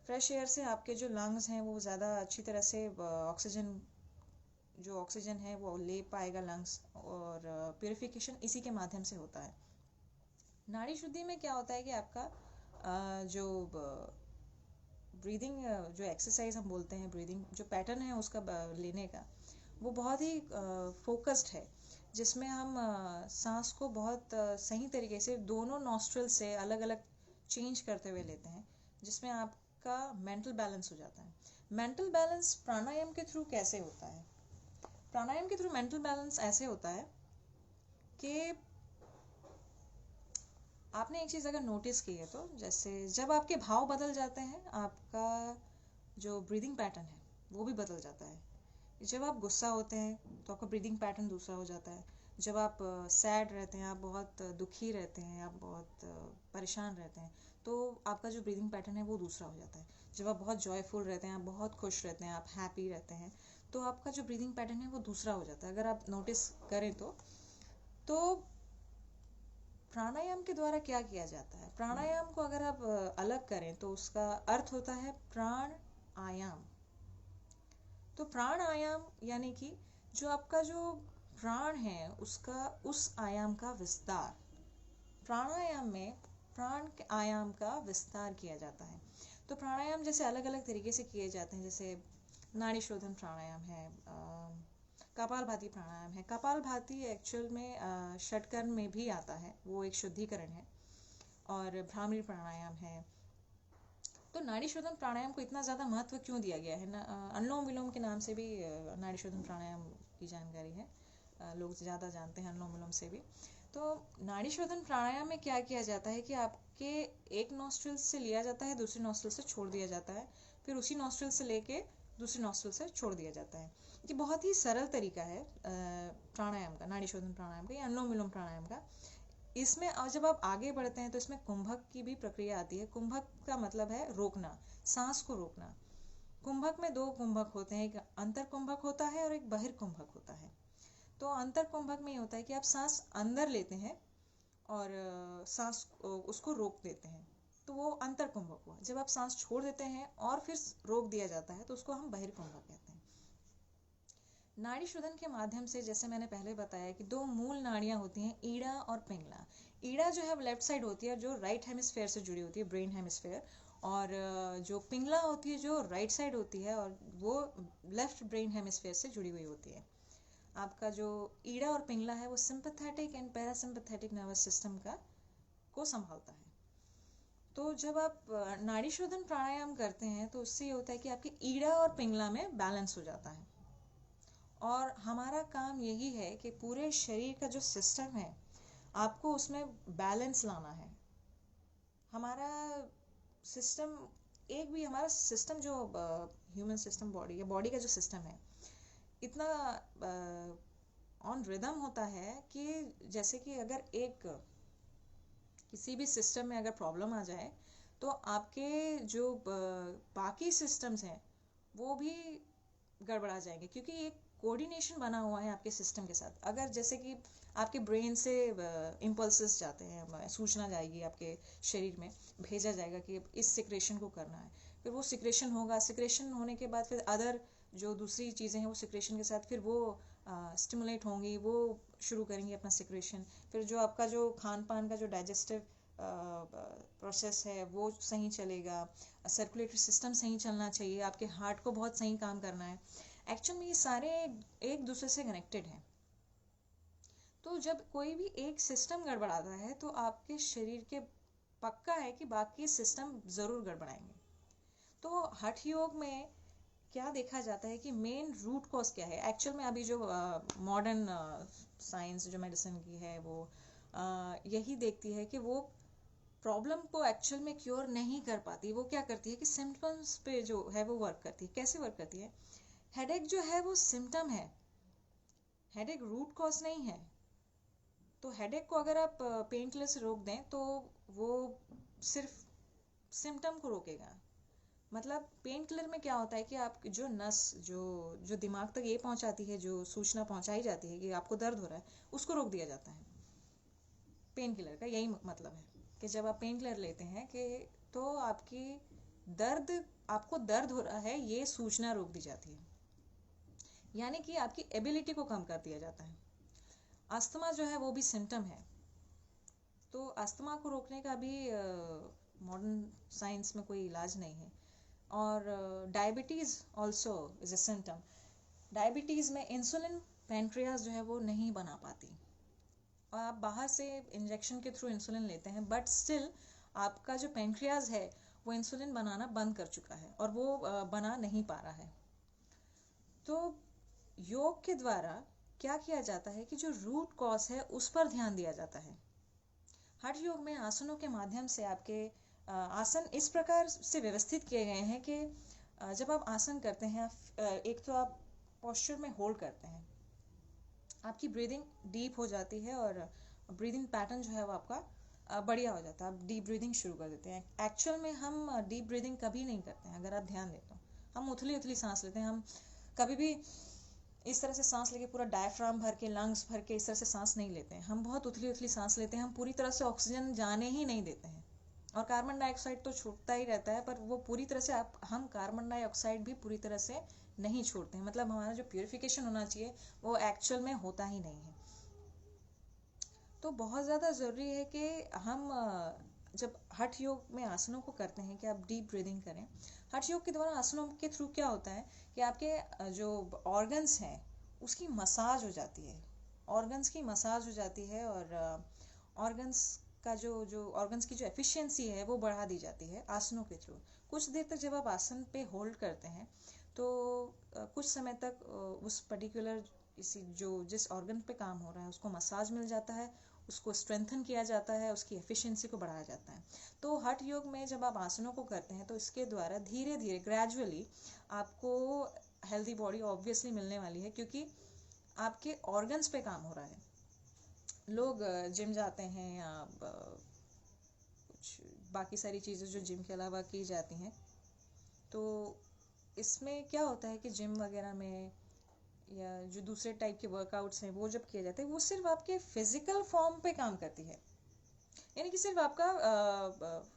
फ्रेश एयर से आपके जो लंग्स हैं वो ज़्यादा अच्छी तरह से ऑक्सीजन है वो ले पाएगा लंग्स, और प्यूरिफिकेशन इसी के माध्यम से होता है। नाड़ी शुद्धि में क्या होता है कि आपका जो ब्रीदिंग जो एक्सरसाइज हम बोलते हैं, ब्रीदिंग जो पैटर्न है उसका लेने का, वो बहुत ही फोकस्ड है, जिसमें हम सांस को बहुत सही तरीके से दोनों नॉस्ट्रल से अलग अलग चेंज करते हुए लेते हैं, जिसमें आपका मेंटल बैलेंस हो जाता है। मेंटल बैलेंस प्राणायाम के थ्रू कैसे होता है? प्राणायाम के थ्रू मेंटल बैलेंस ऐसे होता है कि आपने एक चीज़ अगर नोटिस की है तो, जैसे जब आपके भाव बदल जाते हैं, आपका जो ब्रीदिंग पैटर्न है वो भी बदल जाता है। जब आप गुस्सा होते हैं तो आपका ब्रीदिंग पैटर्न दूसरा हो जाता है। जब आप सैड रहते हैं, आप बहुत दुखी रहते हैं, आप बहुत परेशान रहते हैं, तो आपका जो ब्रीदिंग पैटर्न है वो दूसरा हो जाता है। जब आप बहुत जॉयफुल रहते हैं, आप बहुत खुश रहते हैं, आप हैप्पी रहते हैं, तो आपका जो ब्रीदिंग पैटर्न है वो दूसरा हो जाता है। अगर आप नोटिस करें तो प्राणायाम के द्वारा क्या किया जाता है? प्राणायाम को अगर आप अलग करें तो उसका अर्थ होता है प्राण आयाम। तो प्राण आयाम यानी कि जो आपका जो प्राण है उसका उस आयाम का विस्तार। प्राणायाम में प्राण के आयाम का विस्तार किया जाता है। तो प्राणायाम जैसे अलग अलग तरीके से किए जाते हैं, जैसे नाड़ी शोधन प्राणायाम है, कपालभाति प्राणायाम है। कपालभाति एक्चुअल में षटकर्म में भी आता है, वो एक शुद्धिकरण है। और भ्रामरी प्राणायाम है। तो नाड़ी शोधन प्राणायाम को इतना ज़्यादा महत्व क्यों दिया गया है? अनुलोम विलोम के नाम से भी नाड़ी शोधन प्राणायाम की जानकारी है, लोग ज़्यादा जानते हैं अनुलोम विलोम से भी। तो नाड़ी शोधन प्राणायाम में क्या किया जाता है कि आपके एक नॉस्ट्रिल से लिया जाता है, दूसरी नॉस्ट्रिल से छोड़ दिया जाता है, फिर उसी नॉस्ट्रिल से लेके दूसरी नॉस्ट्रिल से छोड़ दिया जाता है। ये बहुत ही सरल तरीका है प्राणायाम का, नाड़ी शोधन प्राणायाम का या अनुलोम विलोम प्राणायाम का। इसमें जब आप आगे बढ़ते हैं तो इसमें कुंभक की भी प्रक्रिया आती है। कुंभक का मतलब है रोकना, सांस को रोकना। कुंभक में दो कुंभक होते हैं, एक अंतर कुंभक होता है और एक बहिर कुंभक होता है। तो अंतर कुंभक में ये होता है कि आप सांस अंदर लेते हैं और सांस उसको रोक देते हैं, तो वो अंतर कुंभक हुआ। जब आप सांस छोड़ देते हैं और फिर रोक दिया जाता है तो उसको हम बहिर कुंभक कहते हैं। नाड़ी शोधन के माध्यम से, जैसे मैंने पहले बताया कि दो मूल नाड़ियां होती हैं, ईड़ा और पिंगला। ईड़ा जो है लेफ्ट साइड होती है, जो राइट हेमिस्फेयर से जुड़ी होती है, ब्रेन हेमिस्फेयर। और जो पिंगला होती है जो राइट साइड होती है, और वो लेफ्ट ब्रेन हेमिस्फेयर से जुड़ी हुई होती है। आपका जो ईड़ा और पिंगला है वो sympathetic and parasympathetic nervous system को संभालता है। तो जब आप नाड़ी शोधन प्राणायाम करते हैं तो उससे ये होता है कि आपके ईड़ा और पिंगला में बैलेंस हो जाता है। और हमारा काम यही है कि पूरे शरीर का जो सिस्टम है आपको उसमें बैलेंस लाना है। हमारा सिस्टम, एक भी हमारा सिस्टम जो ह्यूमन सिस्टम, बॉडी या बॉडी का जो सिस्टम है, इतना ऑन रिदम होता है कि जैसे कि अगर एक किसी भी सिस्टम में अगर प्रॉब्लम आ जाए तो आपके जो बाकी सिस्टम्स हैं वो भी गड़बड़ा जाएंगे, क्योंकि एक कोऑर्डिनेशन बना हुआ है आपके सिस्टम के साथ। अगर जैसे कि आपके ब्रेन से इम्पल्सेस जाते हैं, सूचना जाएगी आपके शरीर में, भेजा जाएगा कि इस सिक्रेशन को करना है, फिर वो सिक्रेशन होगा। सिक्रेशन होने के बाद फिर अदर जो दूसरी चीज़ें हैं वो सिक्रेशन के साथ फिर वो स्टिमुलेट होंगी, वो शुरू करेंगी अपना सिक्रेशन। फिर जो आपका जो खान पान का जो डाइजेस्टिव प्रोसेस है वो सही चलेगा, सर्कुलेटरी सिस्टम सही चलना चाहिए, आपके हार्ट को बहुत सही काम करना है। एक्चुअल में ये सारे एक दूसरे से कनेक्टेड हैं। तो जब कोई भी एक सिस्टम गड़बड़ाता है तो आपके शरीर के पक्का है कि बाकी सिस्टम ज़रूर गड़बड़ाएंगे। तो हठ योग में क्या देखा जाता है कि मेन रूट कॉज क्या है? एक्चुअल में अभी जो मॉडर्न साइंस जो मेडिसिन की है वो यही देखती है कि वो प्रॉब्लम को एक्चुअल में क्योर नहीं कर पाती। वो क्या करती है कि सिम्टम्स पे जो है वो वर्क करती है। कैसे वर्क करती है? हेडेक जो है वो सिम्टम है, हेडेक रूट कॉज नहीं है। तो हेडेक को अगर आप पेन किलर से रोक दें तो वो सिर्फ सिम्टम को रोकेगा। मतलब पेन किलर में क्या होता है कि आप जो नस जो जो दिमाग तक ये पहुंचाती है, जो सूचना पहुंचाई जाती है कि आपको दर्द हो रहा है, उसको रोक दिया जाता है। पेन किलर का यही मतलब है कि जब आप पेन किलर लेते हैं कि तो आपकी आपको दर्द हो रहा है ये सूचना रोक दी जाती है, यानी कि आपकी एबिलिटी को कम कर दिया जाता है। अस्थमा जो है वो भी सिम्टम है। तो अस्थमा को रोकने का भी मॉडर्न साइंस में कोई इलाज नहीं है। और diabetes also is a symptom. Diabetes में इंसुलिन पैंक्रियाज जो है वो नहीं बना पाती, और आप बाहर से इंजेक्शन के थ्रू इंसुलिन लेते हैं, बट स्टिल आपका जो पैंक्रियाज है वो इंसुलिन बनाना बंद कर चुका है और वो बना नहीं पा रहा है। तो योग के द्वारा क्या किया जाता है कि जो रूट कॉज है उस पर ध्यान दिया जाता है। हठ योग में आसनों के माध्यम से आपके आसन इस प्रकार से व्यवस्थित किए गए हैं कि जब आप आसन करते हैं, एक तो आप पोस्चर में होल्ड करते हैं, आपकी ब्रीदिंग डीप हो जाती है और ब्रीदिंग पैटर्न जो है वो आपका बढ़िया हो जाता है, आप डीप ब्रीदिंग शुरू कर देते हैं। एक्चुअल में हम डीप ब्रीदिंग कभी नहीं करते हैं, अगर आप ध्यान दें तो हम उथली उथली सांस लेते हैं। हम कभी भी इस तरह से सांस लेके पूरा डायफ्राम भर के, लंग्स भर के इस तरह से सांस नहीं लेते हैं, हम बहुत उथली उथली सांस लेते हैं, हम पूरी तरह से ऑक्सीजन जाने ही नहीं देते हैं। और कार्बन डाइऑक्साइड तो छूटता ही रहता है, पर वो पूरी तरह से हम कार्बन डाइऑक्साइड भी पूरी तरह से नहीं छोड़ते हैं, मतलब हमारा जो प्योरिफिकेशन होना चाहिए वो एक्चुअल में होता ही नहीं है। तो बहुत ज़्यादा ज़रूरी है कि हम जब हठ योग में आसनों को करते हैं कि आप डीप ब्रीदिंग करें। हठ योग के द्वारा आसनों के थ्रू क्या होता है कि आपके जो ऑर्गन्स हैं उसकी मसाज हो जाती है, ऑर्गन्स की मसाज हो जाती है, और ऑर्गन्स का जो ऑर्गन्स की जो एफिशिएंसी है वो बढ़ा दी जाती है आसनों के थ्रू। कुछ देर तक जब आप आसन पे होल्ड करते हैं तो कुछ समय तक उस पर्टिकुलर जिस ऑर्गन पे काम हो रहा है उसको मसाज मिल जाता है, उसको स्ट्रेंथन किया जाता है, उसकी एफिशिएंसी को बढ़ाया जाता है। तो हठ योग में जब आप आसनों को करते हैं तो इसके द्वारा धीरे धीरे ग्रेजुअली आपको हेल्दी बॉडी ऑब्वियसली मिलने वाली है, क्योंकि आपके ऑर्गन्स पे काम हो रहा है। लोग जिम जाते हैं या कुछ बाकी सारी चीज़ें जो जिम के अलावा की जाती हैं, तो इसमें क्या होता है कि जिम वगैरह में या जो दूसरे टाइप के वर्कआउट्स हैं वो जब किए जाते हैं वो सिर्फ आपके फिजिकल फॉर्म पे काम करती है, यानी कि सिर्फ आपका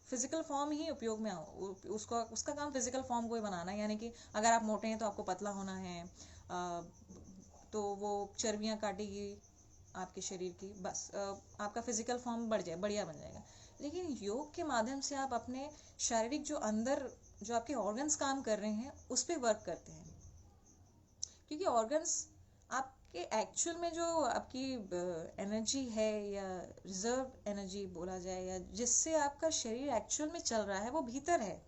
फिजिकल फॉर्म ही उपयोग में उसका काम फिजिकल फॉर्म को ही बनाना है। यानी कि अगर आप मोटे हैं तो आपको पतला होना है, तो वो चर्बियाँ काटेगी आपके शरीर की, बस आपका फिजिकल फॉर्म बढ़िया बन जाएगा। लेकिन योग के माध्यम से आप अपने शारीरिक जो अंदर जो आपके ऑर्गन्स काम कर रहे हैं उस पर वर्क करते हैं, क्योंकि ऑर्गन्स आपके एक्चुअल में जो आपकी एनर्जी है या रिजर्व एनर्जी बोला जाए, या जिससे आपका शरीर एक्चुअल में चल रहा है वो भीतर है,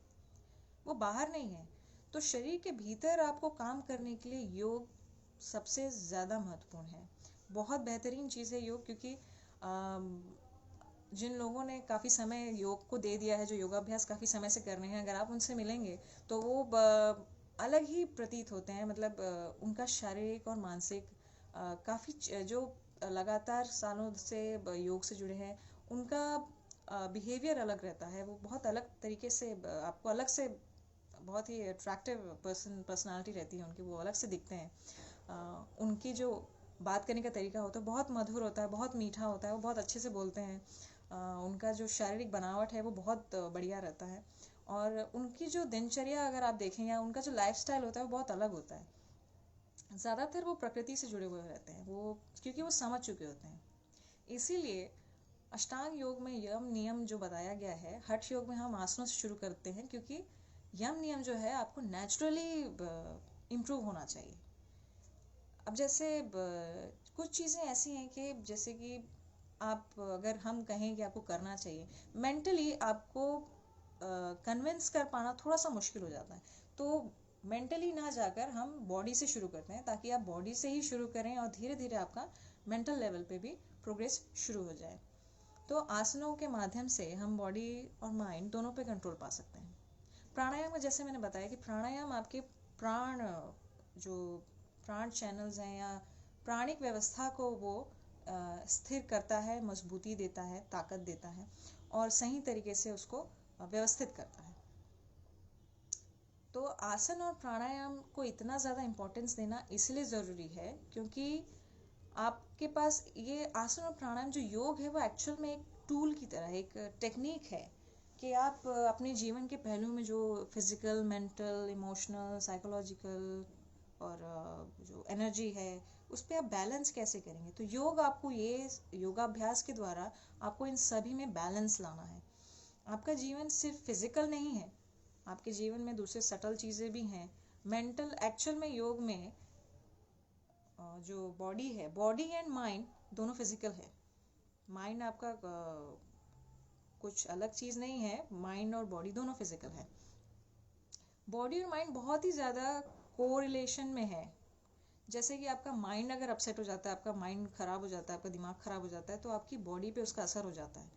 वो बाहर नहीं है। तो शरीर के भीतर आपको काम करने के लिए योग सबसे ज़्यादा महत्वपूर्ण है। बहुत बेहतरीन चीज़ है योग, क्योंकि जिन लोगों ने काफ़ी समय योग को दे दिया है, जो योगाभ्यास काफ़ी समय से कर रहे हैं, अगर आप उनसे मिलेंगे तो वो अलग ही प्रतीत होते हैं। मतलब उनका शारीरिक और मानसिक काफ़ी जो लगातार सालों से योग से जुड़े हैं उनका बिहेवियर अलग रहता है, वो बहुत अलग तरीके से आपको अलग से बहुत ही अट्रैक्टिव पर्सनालिटी रहती है उनकी, वो अलग से दिखते हैं। उनकी जो बात करने का तरीका होता है बहुत मधुर होता है, बहुत मीठा होता है, वो बहुत अच्छे से बोलते हैं। उनका जो शारीरिक बनावट है वो बहुत बढ़िया रहता है, और उनकी जो दिनचर्या अगर आप देखें या उनका जो लाइफस्टाइल होता है वो बहुत अलग होता है। ज़्यादातर वो प्रकृति से जुड़े हुए रहते हैं, वो क्योंकि वो समझ चुके होते हैं। इसीलिए अष्टांग योग में यम नियम जो बताया गया है, हठ योग में हम आसनों से शुरू करते हैं, क्योंकि यम नियम जो है आपको नेचुरली इम्प्रूव होना चाहिए। अब जैसे कुछ चीज़ें ऐसी हैं कि जैसे कि आप अगर हम कहें कि आपको करना चाहिए, मेंटली आपको कन्विंस कर पाना थोड़ा सा मुश्किल हो जाता है, तो मेंटली ना जाकर हम बॉडी से शुरू करते हैं, ताकि आप बॉडी से ही शुरू करें और धीरे धीरे आपका मेंटल लेवल पे भी प्रोग्रेस शुरू हो जाए। तो आसनों के माध्यम से हम बॉडी और माइंड दोनों पे कंट्रोल पा सकते हैं। प्राणायाम में जैसे मैंने बताया कि प्राणायाम आपके जो प्राण चैनल्स हैं या प्राणिक व्यवस्था को वो स्थिर करता है, मजबूती देता है, ताकत देता है, और सही तरीके से उसको व्यवस्थित करता है। तो आसन और प्राणायाम को इतना ज़्यादा इम्पोर्टेंस देना इसलिए ज़रूरी है क्योंकि आपके पास ये आसन और प्राणायाम जो योग है वो एक्चुअल में एक टूल की तरह, एक टेक्निक है कि आप अपने जीवन के पहलुओं में जो फिजिकल, मेंटल, इमोशनल, साइकोलॉजिकल और जो एनर्जी है उस पर आप बैलेंस कैसे करेंगे। तो योग आपको ये योगाभ्यास के द्वारा आपको इन सभी में बैलेंस लाना है। आपका जीवन सिर्फ फिजिकल नहीं है, आपके जीवन में दूसरे सटल चीज़ें भी हैं। मेंटल एक्चुअल में योग में जो बॉडी है, बॉडी एंड माइंड दोनों फिजिकल है। माइंड आपका कुछ अलग चीज़ नहीं है, माइंड और बॉडी दोनों फिजिकल है। बॉडी और माइंड बहुत ही ज़्यादा कोरिलेशन में है। जैसे कि आपका माइंड अगर अपसेट हो जाता है, आपका माइंड खराब हो जाता है, आपका दिमाग खराब हो जाता है, तो आपकी बॉडी पे उसका असर हो जाता है।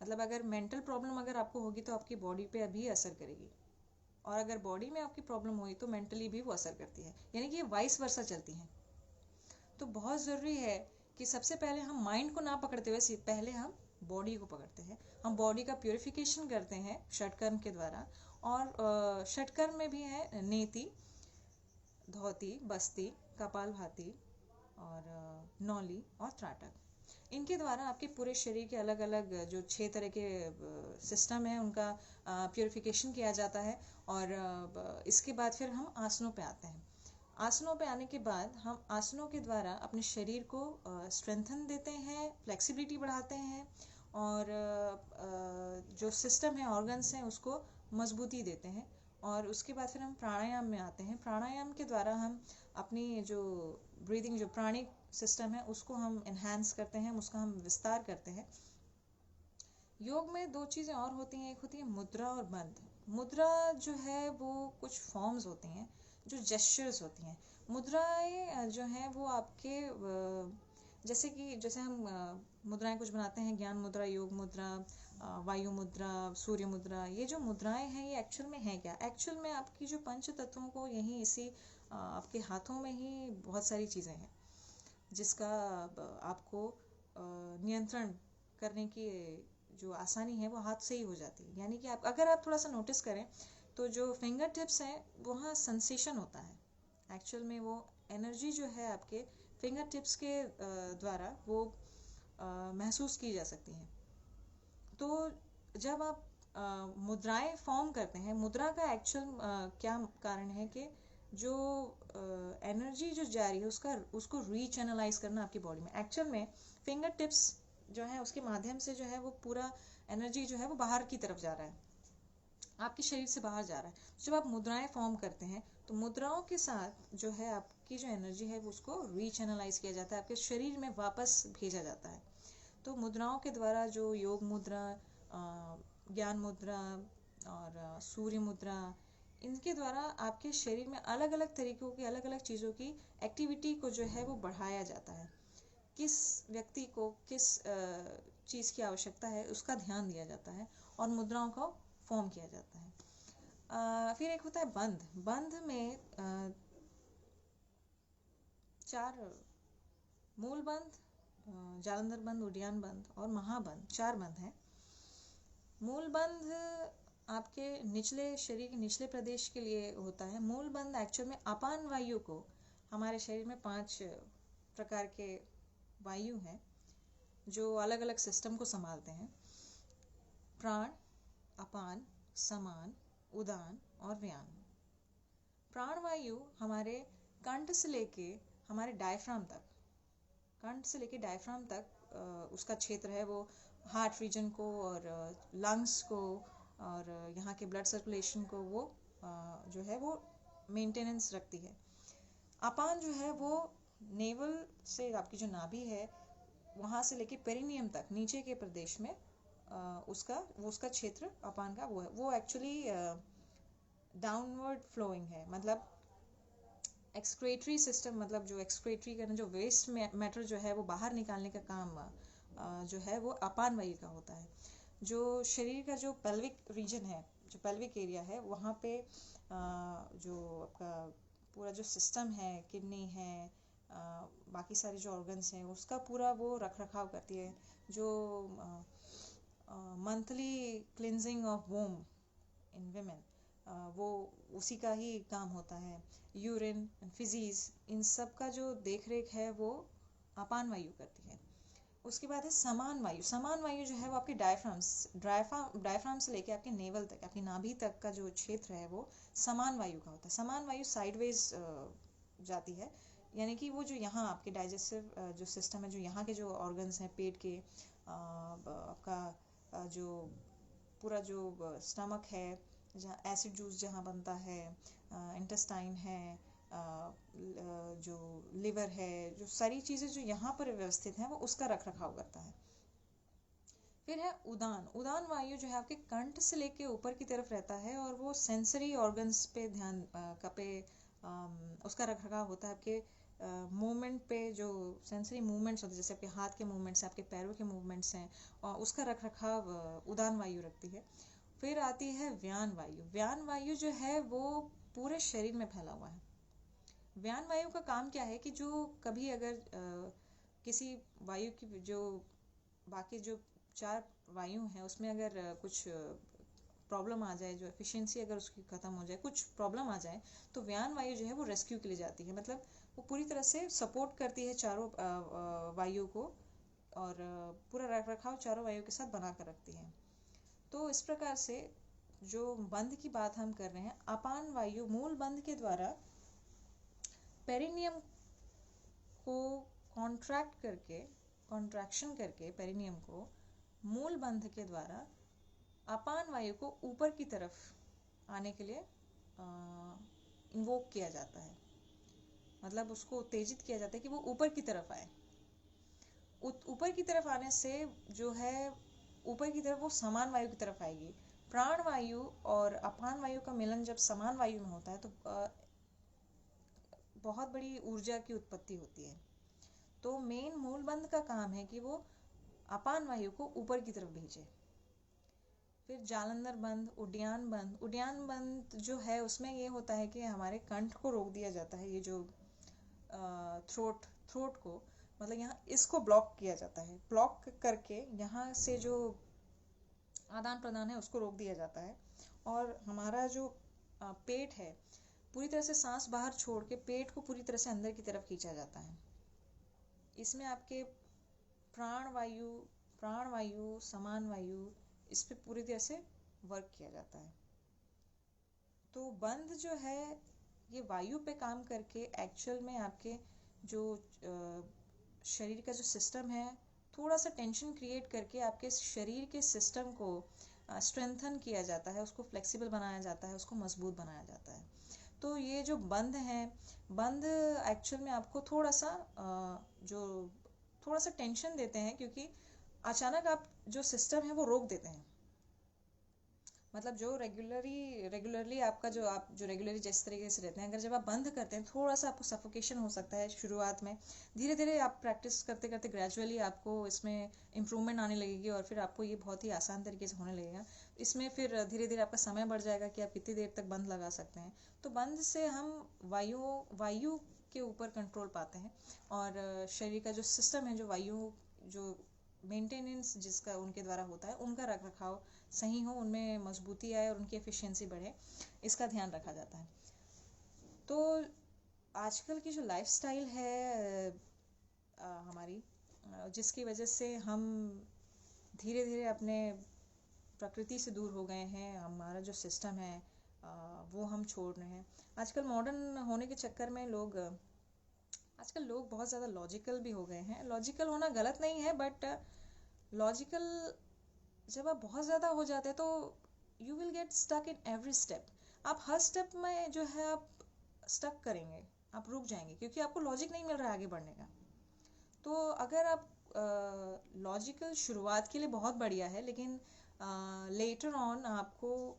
मतलब अगर मेंटल प्रॉब्लम अगर आपको होगी तो आपकी बॉडी पे अभी असर करेगी, और अगर बॉडी में आपकी प्रॉब्लम हुई तो मेंटली भी वो असर करती है, यानी कि ये वाइस वर्सा चलती हैं। तो बहुत ज़रूरी है कि सबसे पहले हम माइंड को ना पकड़ते हुए पहले हम बॉडी को पकड़ते हैं। हम बॉडी का प्योरिफिकेशन करते हैं षटकर्म के द्वारा। और षटकर्म में भी है नेति, धोती, बस्ती, कपालभाति और नौली और त्राटक। इनके द्वारा आपके पूरे शरीर के अलग अलग जो 6 तरह के सिस्टम है उनका प्योरिफिकेशन किया जाता है। और इसके बाद फिर हम आसनों पे आते हैं। आसनों पे आने के बाद हम आसनों के द्वारा अपने शरीर को स्ट्रेंथन देते हैं, फ्लेक्सिबिलिटी बढ़ाते हैं, और जो सिस्टम है, ऑर्गन्स हैं, उसको मजबूती देते हैं। और उसके बाद फिर हम प्राणायाम में आते हैं। प्राणायाम के द्वारा हम अपनी जो ब्रीदिंग, जो प्राणिक सिस्टम है, उसको हम एनहांस करते हैं, उसका हम विस्तार करते हैं। योग में 2 चीज़ें और होती हैं, एक होती है मुद्रा और बंध। मुद्रा जो है वो कुछ फॉर्म्स होती हैं, जो जेस्चर्स होती हैं। मुद्राएं जो हैं वो आपके जैसे हम मुद्राएं कुछ बनाते हैं, ज्ञान मुद्रा, योग मुद्रा, वायु मुद्रा, सूर्य मुद्रा। ये जो मुद्राएं हैं ये एक्चुअल में है क्या? एक्चुअल में आपकी जो पंच तत्वों को यहीं इसी आपके हाथों में ही बहुत सारी चीज़ें हैं जिसका आपको नियंत्रण करने की जो आसानी है वो हाथ से ही हो जाती है। यानी कि अगर आप थोड़ा सा नोटिस करें तो जो फिंगर टिप्स हैं वहाँ सेंसेशन होता है। एक्चुअल में वो एनर्जी जो है आपके फिंगर टिप्स के द्वारा वो महसूस की जा सकती है। तो जब आप मुद्राएं फॉर्म करते हैं, मुद्रा का एक्चुअल क्या कारण है कि जो एनर्जी जो जा रही है उसको रीचैनलाइज करना आपकी बॉडी में। एक्चुअल में फिंगर टिप्स जो है उसके माध्यम से जो है वो पूरा एनर्जी जो है वो बाहर की तरफ जा रहा है, आपके शरीर से बाहर जा रहा है। जब आप मुद्राएं फॉर्म करते हैं तो मुद्राओं के साथ जो है आपकी जो एनर्जी है वो उसको रीचैनलाइज किया जाता है, आपके शरीर में वापस भेजा जाता है। तो मुद्राओं के द्वारा जो योग मुद्रा, ज्ञान मुद्रा और सूर्य मुद्रा, इनके द्वारा आपके शरीर में अलग अलग तरीकों की, अलग अलग चीज़ों की एक्टिविटी को जो है वो बढ़ाया जाता है। किस व्यक्ति को किस चीज़ की आवश्यकता है उसका ध्यान दिया जाता है और मुद्राओं को फॉर्म किया जाता है। फिर एक होता है बंध। बंध में 4 मूल बंध, जालंधर बंध, उड्डयन बंध और महाबंध, 4 बंध हैं। मूल बंध आपके निचले शरीर के निचले प्रदेश के लिए होता है। मूल बंध एक्चुअल में अपान वायु को, हमारे शरीर में 5 प्रकार के वायु हैं जो अलग अलग सिस्टम को संभालते हैं। प्राण, अपान, समान, उदान और व्यान। प्राण वायु हमारे कंठ से लेके हमारे डायफ्राम तक, कंठ से लेके डायफ्राम तक उसका क्षेत्र है, वो हार्ट रीजन को और लंग्स को और यहाँ के ब्लड सर्कुलेशन को वो जो है वो मेंटेनेंस रखती है। अपान जो है वो नेवल से, आपकी जो नाभि है वहाँ से लेके पेरिनियम तक नीचे के प्रदेश में उसका क्षेत्र अपान का वो है। वो एक्चुअली डाउनवर्ड फ्लोइंग है, मतलब एक्सक्रेटरी सिस्टम, मतलब जो एक्सक्रेटरी करना, जो वेस्ट मैटर जो है वो बाहर निकालने का काम जो है वो अपान वायु का होता है। जो शरीर का जो पेल्विक रीजन है, जो पेल्विक एरिया है, वहाँ पे जो आपका पूरा जो सिस्टम है, किडनी है, बाकी सारे जो ऑर्गन्स हैं, उसका पूरा वो रख रखाव करती है। जो monthly cleansing of womb in women, वो उसी का ही काम होता है। यूरिन, फिजीज, इन सब का जो देख रेख है वो अपान वायु करती है। उसके बाद है समान वायु। समान वायु जो है वो आपके डायफ्राम से लेके आपके नेवल तक, आपकी नाभि तक का जो क्षेत्र है वो समान वायु का होता है। समान वायु साइडवेज जाती है, यानी कि वो जो यहाँ आपके डाइजेस्टिव जो सिस्टम है, जो यहाँ के जो ऑर्गन्स हैं, पेट के, आपका जो पूरा जो स्टमक है, जहाँ एसिड जूस जहाँ बनता है, इंटेस्टाइन है, जो लिवर है, जो सारी चीज़ें जो यहाँ पर व्यवस्थित हैं वो उसका रख रखाव करता है। फिर है उदान। उदान वायु जो है आपके कंठ से लेके ऊपर की तरफ रहता है और वो सेंसरी ऑर्गन्स पे ध्यान का पे उसका रख रखाव होता है। आपके मूवमेंट पे जो सेंसरी मूवमेंट्स होते हैं, जैसे आपके हाथ के मूवमेंट्स हैं, आपके पैरों के मूवमेंट्स हैं, और उसका रख रखाव उदान वायु रखती है। फिर आती है व्यान वायु। व्यान वायु जो है वो पूरे शरीर में फैला हुआ है। व्यान वायु का काम क्या है कि जो कभी अगर किसी वायु की जो बाकी जो 4 वायु हैं उसमें अगर कुछ प्रॉब्लम आ जाए, जो एफिशिएंसी अगर उसकी ख़त्म हो जाए, कुछ प्रॉब्लम आ जाए, तो व्यान वायु जो है वो रेस्क्यू के लिए जाती है। मतलब वो पूरी तरह से सपोर्ट करती है चारों वायु को, और पूरा रख रखाव चारों वायु के साथ बना कर रखती है। तो इस प्रकार से जो बंध की बात हम कर रहे हैं, अपान वायु मूल बंध के द्वारा पेरिनियम को कॉन्ट्रैक्शन करके पेरिनियम को मूल बंध के द्वारा अपान वायु को ऊपर की तरफ आने के लिए इन्वोक किया जाता है। मतलब उसको उत्तेजित किया जाता है कि वो ऊपर की तरफ आए। ऊपर की तरफ आने से जो है ऊपर की तरफ वो समान वायु की तरफ आएगी। प्राण वायु और अपान वायु का मिलन जब समान वायु में होता है तो बहुत बड़ी ऊर्जा की उत्पत्ति होती है। तो मेन मूल बंध का काम है कि वो अपान वायु को ऊपर की तरफ भेजे। फिर जालंधर बंध, उड्डयन बंध। उड्डयन बंध जो है उसमें ये होता है कि हमारे कंठ को रोक दिया जाता है, ये जो थ्रोट को, मतलब यहाँ इसको ब्लॉक किया जाता है। ब्लॉक करके यहाँ से जो आदान प्रदान है उसको रोक दिया जाता है, और हमारा जो पेट है पूरी तरह से सांस बाहर छोड़ के पेट को पूरी तरह से अंदर की तरफ खींचा जाता है। इसमें आपके प्राण वायु, समान वायु, इस पे पूरी तरह से वर्क किया जाता है। तो बंध जो है ये वायु पे काम करके एक्चुअल में आपके जो शरीर का जो सिस्टम है, थोड़ा सा टेंशन क्रिएट करके आपके शरीर के सिस्टम को स्ट्रेंथन किया जाता है, उसको फ्लेक्सिबल बनाया जाता है, उसको मजबूत बनाया जाता है। तो ये जो बंध है, बंध एक्चुअल में आपको थोड़ा सा टेंशन देते हैं, क्योंकि अचानक आप जो सिस्टम है वो रोक देते हैं। मतलब जो रेगुलरली आपका जो रेगुलरली जिस तरीके से रहते हैं, अगर जब आप बंद करते हैं थोड़ा सा आपको सफोकेशन हो सकता है शुरुआत में। धीरे धीरे आप प्रैक्टिस करते करते ग्रेजुअली आपको इसमें इम्प्रूवमेंट आने लगेगी, और फिर आपको ये बहुत ही आसान तरीके से होने लगेगा। इसमें फिर धीरे धीरे आपका समय बढ़ जाएगा कि आप कितनी देर तक बंद लगा सकते हैं। तो बंद से हम वायु के ऊपर कंट्रोल पाते हैं, और शरीर का जो सिस्टम है, जो वायु जो मेंटेनेंस जिसका उनके द्वारा होता है, उनका रख रखाव सही हो, उनमें मजबूती आए और उनकी एफिशिएंसी बढ़े, इसका ध्यान रखा जाता है। तो आजकल की जो लाइफस्टाइल है हमारी, जिसकी वजह से हम धीरे धीरे अपने प्रकृति से दूर हो गए हैं, हमारा जो सिस्टम है वो हम छोड़ रहे हैं। आजकल मॉडर्न होने के चक्कर में आजकल लोग बहुत ज़्यादा लॉजिकल भी हो गए हैं। लॉजिकल होना गलत नहीं है, बट लॉजिकल जब आप बहुत ज़्यादा हो जाते हैं तो you will get stuck in every step. आप हर स्टेप में जो है आप स्टक करेंगे, आप रुक जाएंगे, क्योंकि आपको लॉजिक नहीं मिल रहा है आगे बढ़ने का। तो अगर आप लॉजिकल शुरुआत के लिए बहुत बढ़िया है, लेकिन लेटर ऑन आपको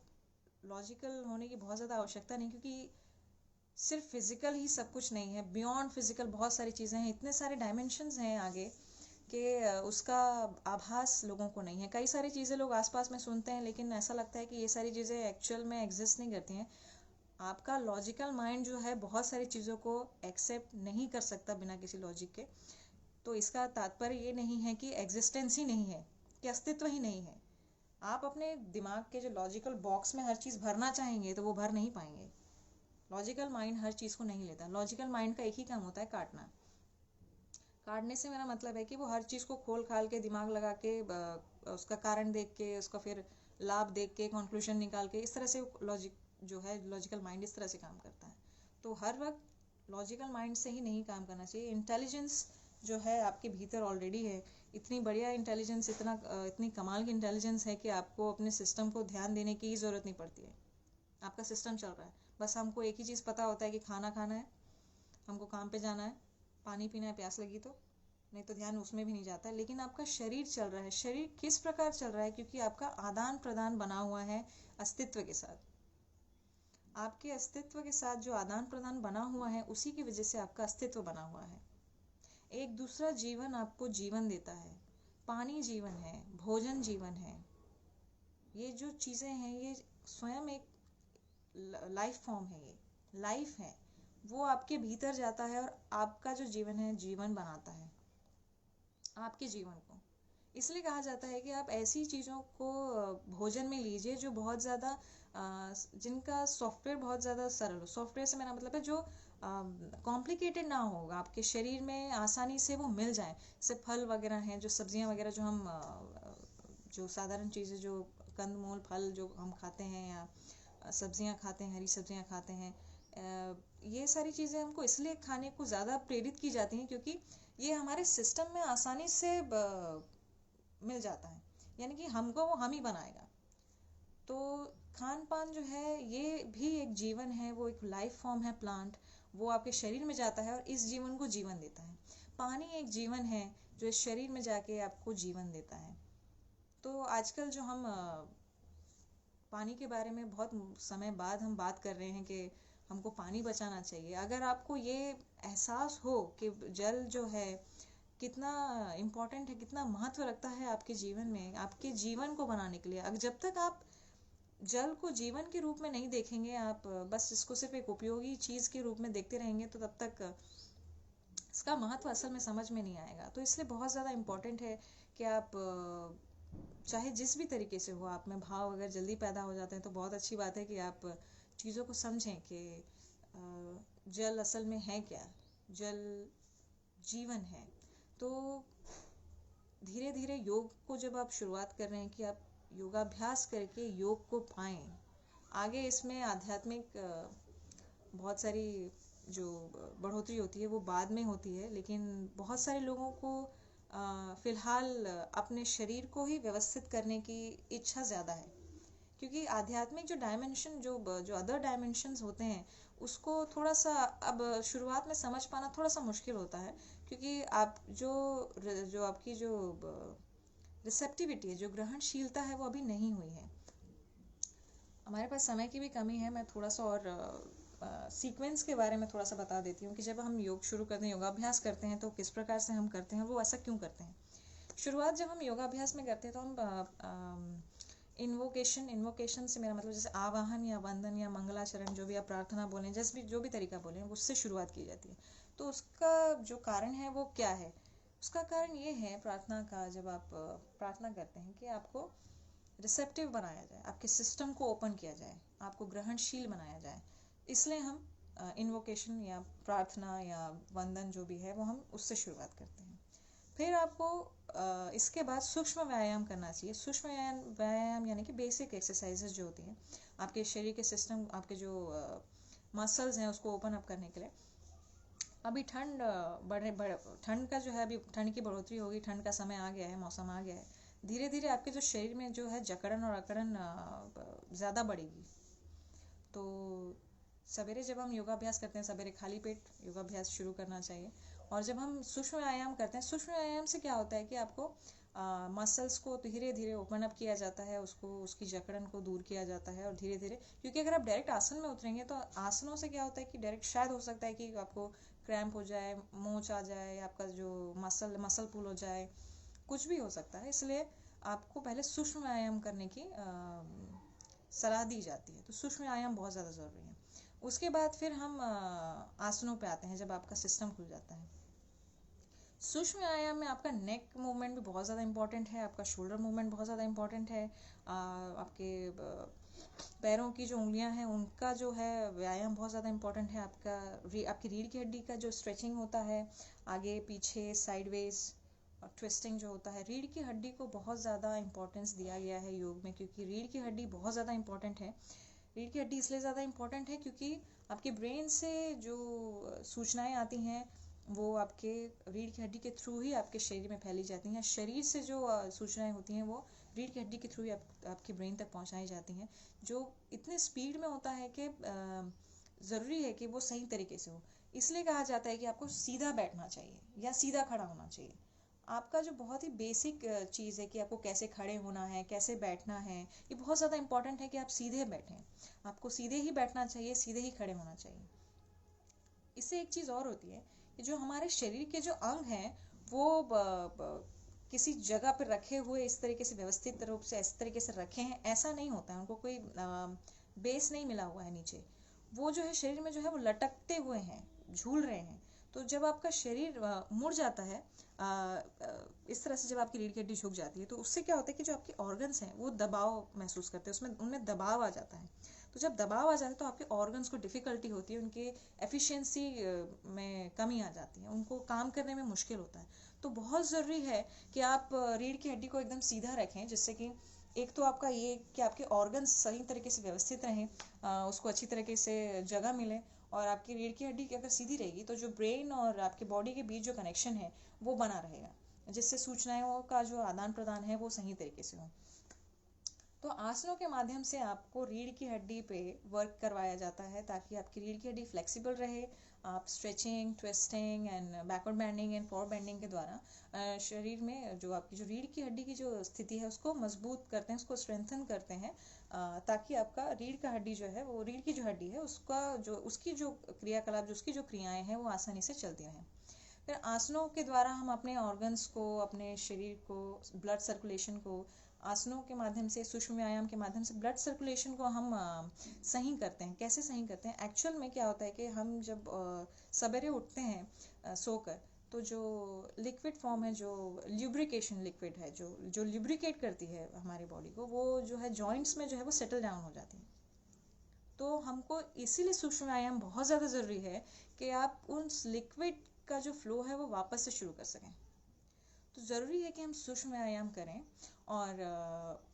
लॉजिकल होने की बहुत ज़्यादा आवश्यकता नहीं, क्योंकि सिर्फ फिजिकल ही सब कुछ नहीं है, बियॉन्ड फिजिकल बहुत सारी चीज़ें हैं, इतने सारे डायमेंशंस हैं आगे कि उसका आभास लोगों को नहीं है। कई सारी चीज़ें लोग आसपास में सुनते हैं, लेकिन ऐसा लगता है कि ये सारी चीज़ें एक्चुअल में एग्जिस्ट नहीं करती हैं। आपका लॉजिकल माइंड जो है बहुत सारी चीज़ों को एक्सेप्ट नहीं कर सकता बिना किसी लॉजिक के। तो इसका तात्पर्य ये नहीं है कि एग्जिस्टेंस ही नहीं है, कि अस्तित्व ही नहीं है। आप अपने दिमाग के जो लॉजिकल बॉक्स में हर चीज़ भरना चाहेंगे तो वो भर नहीं पाएंगे। लॉजिकल माइंड हर चीज़ को नहीं लेता। लॉजिकल माइंड का एक ही काम होता है, काटना। काटने से मेरा मतलब है कि वो हर चीज़ को खोल खाल के दिमाग लगा के उसका कारण देख के, उसका फिर लाभ देख के कंक्लूजन निकाल के, इस तरह से लॉजिक जो है, लॉजिकल माइंड इस तरह से काम करता है। तो हर वक्त लॉजिकल माइंड से ही नहीं काम करना चाहिए। इंटेलिजेंस जो है आपके भीतर ऑलरेडी है, इतनी बढ़िया इंटेलिजेंस, इतनी कमाल की इंटेलिजेंस है कि आपको अपने सिस्टम को ध्यान देने की ज़रूरत नहीं पड़ती है। आपका सिस्टम चल रहा है, बस हमको एक ही चीज़ पता होता है कि खाना खाना है, हमको काम पे जाना है, पानी पीना है, प्यास लगी तो, नहीं तो ध्यान उसमें भी नहीं जाता है। लेकिन आपका शरीर चल रहा है, शरीर किस प्रकार चल रहा है, क्योंकि आपका आदान प्रदान बना हुआ है अस्तित्व के साथ। आपके अस्तित्व के साथ जो आदान प्रदान बना हुआ है, उसी की वजह से आपका अस्तित्व बना हुआ है। एक दूसरा जीवन आपको जीवन देता है। पानी जीवन है, भोजन जीवन है, ये जो चीज़ें हैं ये स्वयं एक लाइफ फॉर्म है, ये लाइफ है, वो आपके भीतर जाता है और आपका जो जीवन है जीवन बनाता है आपके जीवन को। इसलिए कहा जाता है कि आप ऐसी चीज़ों को भोजन में लीजिए जो बहुत ज़्यादा जिनका सॉफ्टवेयर बहुत ज़्यादा सरल हो। सॉफ्टवेयर से मेरा मतलब है जो कॉम्प्लिकेटेड ना होगा, आपके शरीर में आसानी से वो मिल जाए। जैसे फल वगैरह हैं, जो सब्जियां वगैरह जो हम जो साधारण चीज़ें, जो कंदमूल फल जो हम खाते हैं या सब्जियां खाते हैं, हरी सब्जियां खाते हैं, ये सारी चीज़ें हमको इसलिए खाने को ज़्यादा प्रेरित की जाती हैं क्योंकि ये हमारे सिस्टम में आसानी से मिल जाता है, यानी कि हमको वो हम ही बनाएगा। तो खान पान जो है ये भी एक जीवन है, वो एक लाइफ फॉर्म है, प्लांट, वो आपके शरीर में जाता है और इस जीवन को जीवन देता है। पानी एक जीवन है जो इस शरीर में जाके आपको जीवन देता है। तो आजकल जो हम पानी के बारे में बहुत समय बाद हम बात कर रहे हैं कि हमको पानी बचाना चाहिए। अगर आपको ये एहसास हो कि जल जो है कितना इम्पोर्टेंट है, कितना महत्व रखता है आपके जीवन में, आपके जीवन को बनाने के लिए, अगर जब तक आप जल को जीवन के रूप में नहीं देखेंगे, आप बस इसको सिर्फ एक उपयोगी चीज़ के रूप में देखते रहेंगे, तो तब तक इसका महत्व असल में समझ में नहीं आएगा। तो इसलिए बहुत ज़्यादा इम्पोर्टेंट है कि आप चाहे जिस भी तरीके से हो, आप में भाव अगर जल्दी पैदा हो जाते हैं तो बहुत अच्छी बात है कि आप चीज़ों को समझें कि जल असल में है क्या, जल जीवन है। तो धीरे धीरे योग को जब आप शुरुआत कर रहे हैं कि आप योगाभ्यास करके योग को पाएं, आगे इसमें आध्यात्मिक बहुत सारी जो बढ़ोतरी होती है वो बाद में होती है। लेकिन बहुत सारे लोगों को फिलहाल अपने शरीर को ही व्यवस्थित करने की इच्छा ज़्यादा है, क्योंकि आध्यात्मिक जो डायमेंशन, जो अदर डायमेंशंस होते हैं, उसको थोड़ा सा अब शुरुआत में समझ पाना थोड़ा सा मुश्किल होता है, क्योंकि आप जो आपकी जो रिसेप्टिविटी है, जो ग्रहणशीलता है, वो अभी नहीं हुई है। हमारे पास समय की भी कमी है। मैं थोड़ा सा और सीक्वेंस के बारे में थोड़ा सा बता देती हूँ कि जब हम योग शुरू करते हैं, योगाभ्यास करते हैं, तो किस प्रकार से हम करते हैं, वो ऐसा क्यों करते हैं। शुरुआत जब हम योगाभ्यास में करते हैं तो हम इन्वोकेशन से मेरा मतलब जैसे आवाहन या वंदन या मंगलाचरण, जो भी आप प्रार्थना बोलें, जो भी तरीका बोलें, उससे शुरुआत की जाती है। तो उसका जो कारण है वो क्या है, उसका कारण ये है प्रार्थना का, जब आप प्रार्थना करते हैं कि आपको रिसेप्टिव बनाया जाए, आपके सिस्टम को ओपन किया जाए, आपको ग्रहणशील बनाया जाए। इसलिए हम इन्वोकेशन या प्रार्थना या वंदन जो भी है वो हम उससे शुरुआत करते हैं। फिर आपको इसके बाद सूक्ष्म व्यायाम करना चाहिए। सूक्ष्म व्यायाम यानी कि बेसिक एक्सरसाइजेज जो होती हैं आपके शरीर के सिस्टम, आपके जो मसल्स हैं उसको ओपन अप करने के लिए। अभी ठंड का जो है, अभी ठंड की बढ़ोतरी होगी, ठंड का समय आ गया है, मौसम आ गया है। धीरे धीरे आपके जो शरीर में जो है जकड़न और अकड़न ज़्यादा बढ़ेगी। तो सवेरे जब हम योगाभ्यास करते हैं, सवेरे खाली पेट योगाभ्यास शुरू करना चाहिए। और जब हम सूक्ष्म व्यायाम करते हैं, सूक्ष्म व्यायाम से क्या होता है कि आपको मसल्स को धीरे धीरे ओपन अप किया जाता है, उसकी जकड़न को दूर किया जाता है। और धीरे धीरे, क्योंकि अगर आप डायरेक्ट आसन में उतरेंगे तो आसनों से क्या होता है कि डायरेक्ट शायद हो सकता है कि आपको क्रैम्प हो जाए, मोच आ जाए, आपका जो मसल पुल हो जाए, कुछ भी हो सकता है। इसलिए आपको पहले सूक्ष्म व्यायाम करने की सलाह दी जाती है। तो सूक्ष्म व्यायाम बहुत ज़्यादा ज़रूरी है। उसके बाद फिर हम आसनों पे आते हैं, जब आपका सिस्टम खुल जाता है। सूक्ष्म व्यायाम में आपका नेक मूवमेंट भी बहुत ज़्यादा इंपॉर्टेंट है, आपका शोल्डर मूवमेंट बहुत ज़्यादा इंपॉर्टेंट है, आपके पैरों की जो उंगलियां हैं उनका जो है व्यायाम बहुत ज़्यादा इंपॉर्टेंट है। आपकी रीढ़ की हड्डी का जो स्ट्रेचिंग होता है, आगे पीछे साइडवेज और ट्विस्टिंग जो होता है, रीढ़ की हड्डी को बहुत ज़्यादा इंपॉर्टेंस दिया गया है योग में, क्योंकि रीढ़ की हड्डी बहुत ज़्यादा इंपॉर्टेंट है। रीढ़ की हड्डी इसलिए ज़्यादा इंपॉर्टेंट है क्योंकि आपके ब्रेन से जो सूचनाएं आती हैं वो आपके रीढ़ की हड्डी के थ्रू ही आपके शरीर में फैली जाती हैं। शरीर से जो सूचनाएं होती हैं वो रीढ़ की हड्डी के थ्रू ही आपकी ब्रेन तक पहुंचाई जाती हैं, जो इतने स्पीड में होता है कि ज़रूरी है कि वो सही तरीके से हो। इसलिए कहा जाता है कि आपको सीधा बैठना चाहिए या सीधा खड़ा होना चाहिए। आपका जो बहुत ही बेसिक चीज़ है कि आपको कैसे खड़े होना है, कैसे बैठना है, ये बहुत ज़्यादा इंपॉर्टेंट है कि आप सीधे बैठें। आपको सीधे ही बैठना चाहिए, सीधे ही खड़े होना चाहिए। इससे एक चीज़ और होती है कि जो हमारे शरीर के जो अंग हैं वो किसी जगह पर रखे हुए इस तरीके से व्यवस्थित रूप से इस तरीके से रखे हैं, ऐसा नहीं होता है। उनको कोई बेस नहीं मिला हुआ है नीचे। वो जो है शरीर में जो है वो लटकते हुए हैं, झूल रहे हैं। तो जब आपका शरीर मुड़ जाता है इस तरह से, जब आपकी रीढ़ की हड्डी झुक जाती है, तो उससे क्या होता है कि जो आपके ऑर्गन्स हैं वो दबाव महसूस करते हैं, उसमें उनमें दबाव आ जाता है। तो जब दबाव आ जाता है तो आपके ऑर्गन्स को डिफ़िकल्टी होती है, उनके एफिशिएंसी में कमी आ जाती है, उनको काम करने में मुश्किल होता है। तो बहुत ज़रूरी है कि आप रीढ़ की हड्डी को एकदम सीधा रखें, जिससे कि एक तो आपका ये कि आपके ऑर्गन्स सही तरीके से व्यवस्थित रहें, उसको अच्छी तरीके से जगह मिले, और आपकी रीढ़ की हड्डी अगर सीधी रहेगी तो जो ब्रेन और आपके बॉडी के बीच जो कनेक्शन है वो बना रहेगा, जिससे सूचनाओं का जो आदान प्रदान है वो सही तरीके से हो। तो आसनों के माध्यम से आपको रीढ़ की हड्डी पे वर्क करवाया जाता है, ताकि आपकी रीढ़ की हड्डी फ्लेक्सिबल रहे। आप stretching, twisting and backward bending and forward bending के द्वारा शरीर में जो आपकी जो रीढ़ की हड्डी की जो स्थिति है उसको मजबूत करते हैं, उसको स्ट्रेंथन करते हैं, ताकि आपका रीढ़ का हड्डी जो है, वो रीढ़ की जो हड्डी है उसका जो उसकी जो क्रियाकलाप, जो उसकी जो क्रियाएं हैं वो आसानी से चलती रहें। फिर आसनों के द्वारा हम अपने ऑर्गन्स को, अपने शरीर को, ब्लड सर्कुलेशन को, आसनों के माध्यम से, सूक्ष्म व्यायाम के माध्यम से ब्लड सर्कुलेशन को हम सही करते हैं। कैसे सही करते हैं? एक्चुअल में क्या होता है कि हम जब सवेरे उठते हैं सोकर, तो जो लिक्विड फॉर्म है, जो ल्यूब्रिकेशन लिक्विड है, जो ल्यूब्रिकेट करती है हमारी बॉडी को, वो जो है जॉइंट्स में जो है वो सेटल डाउन हो जाती है। तो हमको इसीलिए सूक्ष्म व्यायाम बहुत ज़्यादा ज़रूरी है कि आप उस लिक्विड का जो फ्लो है वो वापस से शुरू कर सकें। तो ज़रूरी है कि हम सूक्ष्म व्यायाम करें और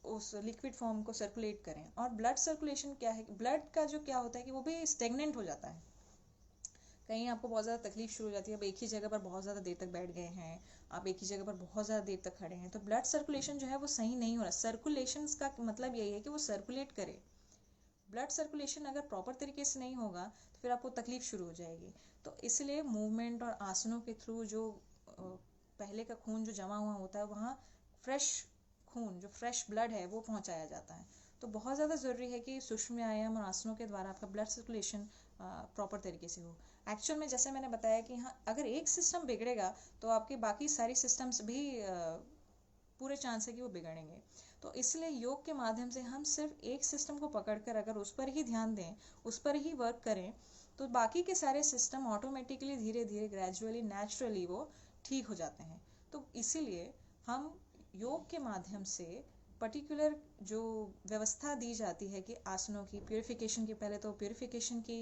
उस लिक्विड फॉर्म को सर्कुलेट करें। और ब्लड सर्कुलेशन क्या है, ब्लड का जो क्या होता है कि वो भी स्टेगनेंट हो जाता है। कहीं आपको बहुत ज़्यादा तकलीफ शुरू हो जाती है, आप एक ही जगह पर बहुत ज़्यादा देर तक बैठ गए हैं, आप एक ही जगह पर बहुत ज़्यादा देर तक खड़े हैं, तो ब्लड सर्कुलेशन जो है वो सही नहीं हो रहा। सर्कुलेशन का मतलब यही है कि वो सर्कुलेट करे। ब्लड सर्कुलेशन अगर प्रॉपर तरीके से नहीं होगा तो फिर आपको तकलीफ शुरू हो जाएगी। तो इसलिए मूवमेंट और आसनों के थ्रू जो पहले का खून जो जमा हुआ होता है, वहाँ फ्रेश खून, जो फ्रेश ब्लड है वो पहुँचाया जाता है। तो बहुत ज़्यादा ज़रूरी है कि सूक्ष्म व्यायाम और आसनों के द्वारा आपका ब्लड सर्कुलेशन प्रॉपर तरीके से हो। एक्चुअल में जैसे मैंने बताया कि हाँ, अगर एक सिस्टम बिगड़ेगा तो आपके बाकी सारी सिस्टम्स भी पूरे चांस है कि वो बिगड़ेंगे। तो इसलिए योग के माध्यम से हम सिर्फ एक सिस्टम को पकड़कर अगर उस पर ही ध्यान दें, उस पर ही वर्क करें, तो बाकी के सारे सिस्टम ऑटोमेटिकली, धीरे धीरे, ग्रेजुअली, नेचुरली वो ठीक हो जाते हैं। तो इसीलिए हम योग के माध्यम से पर्टिकुलर जो व्यवस्था दी जाती है कि आसनों की प्योरिफिकेशन की, पहले तो प्योरिफिकेशन की,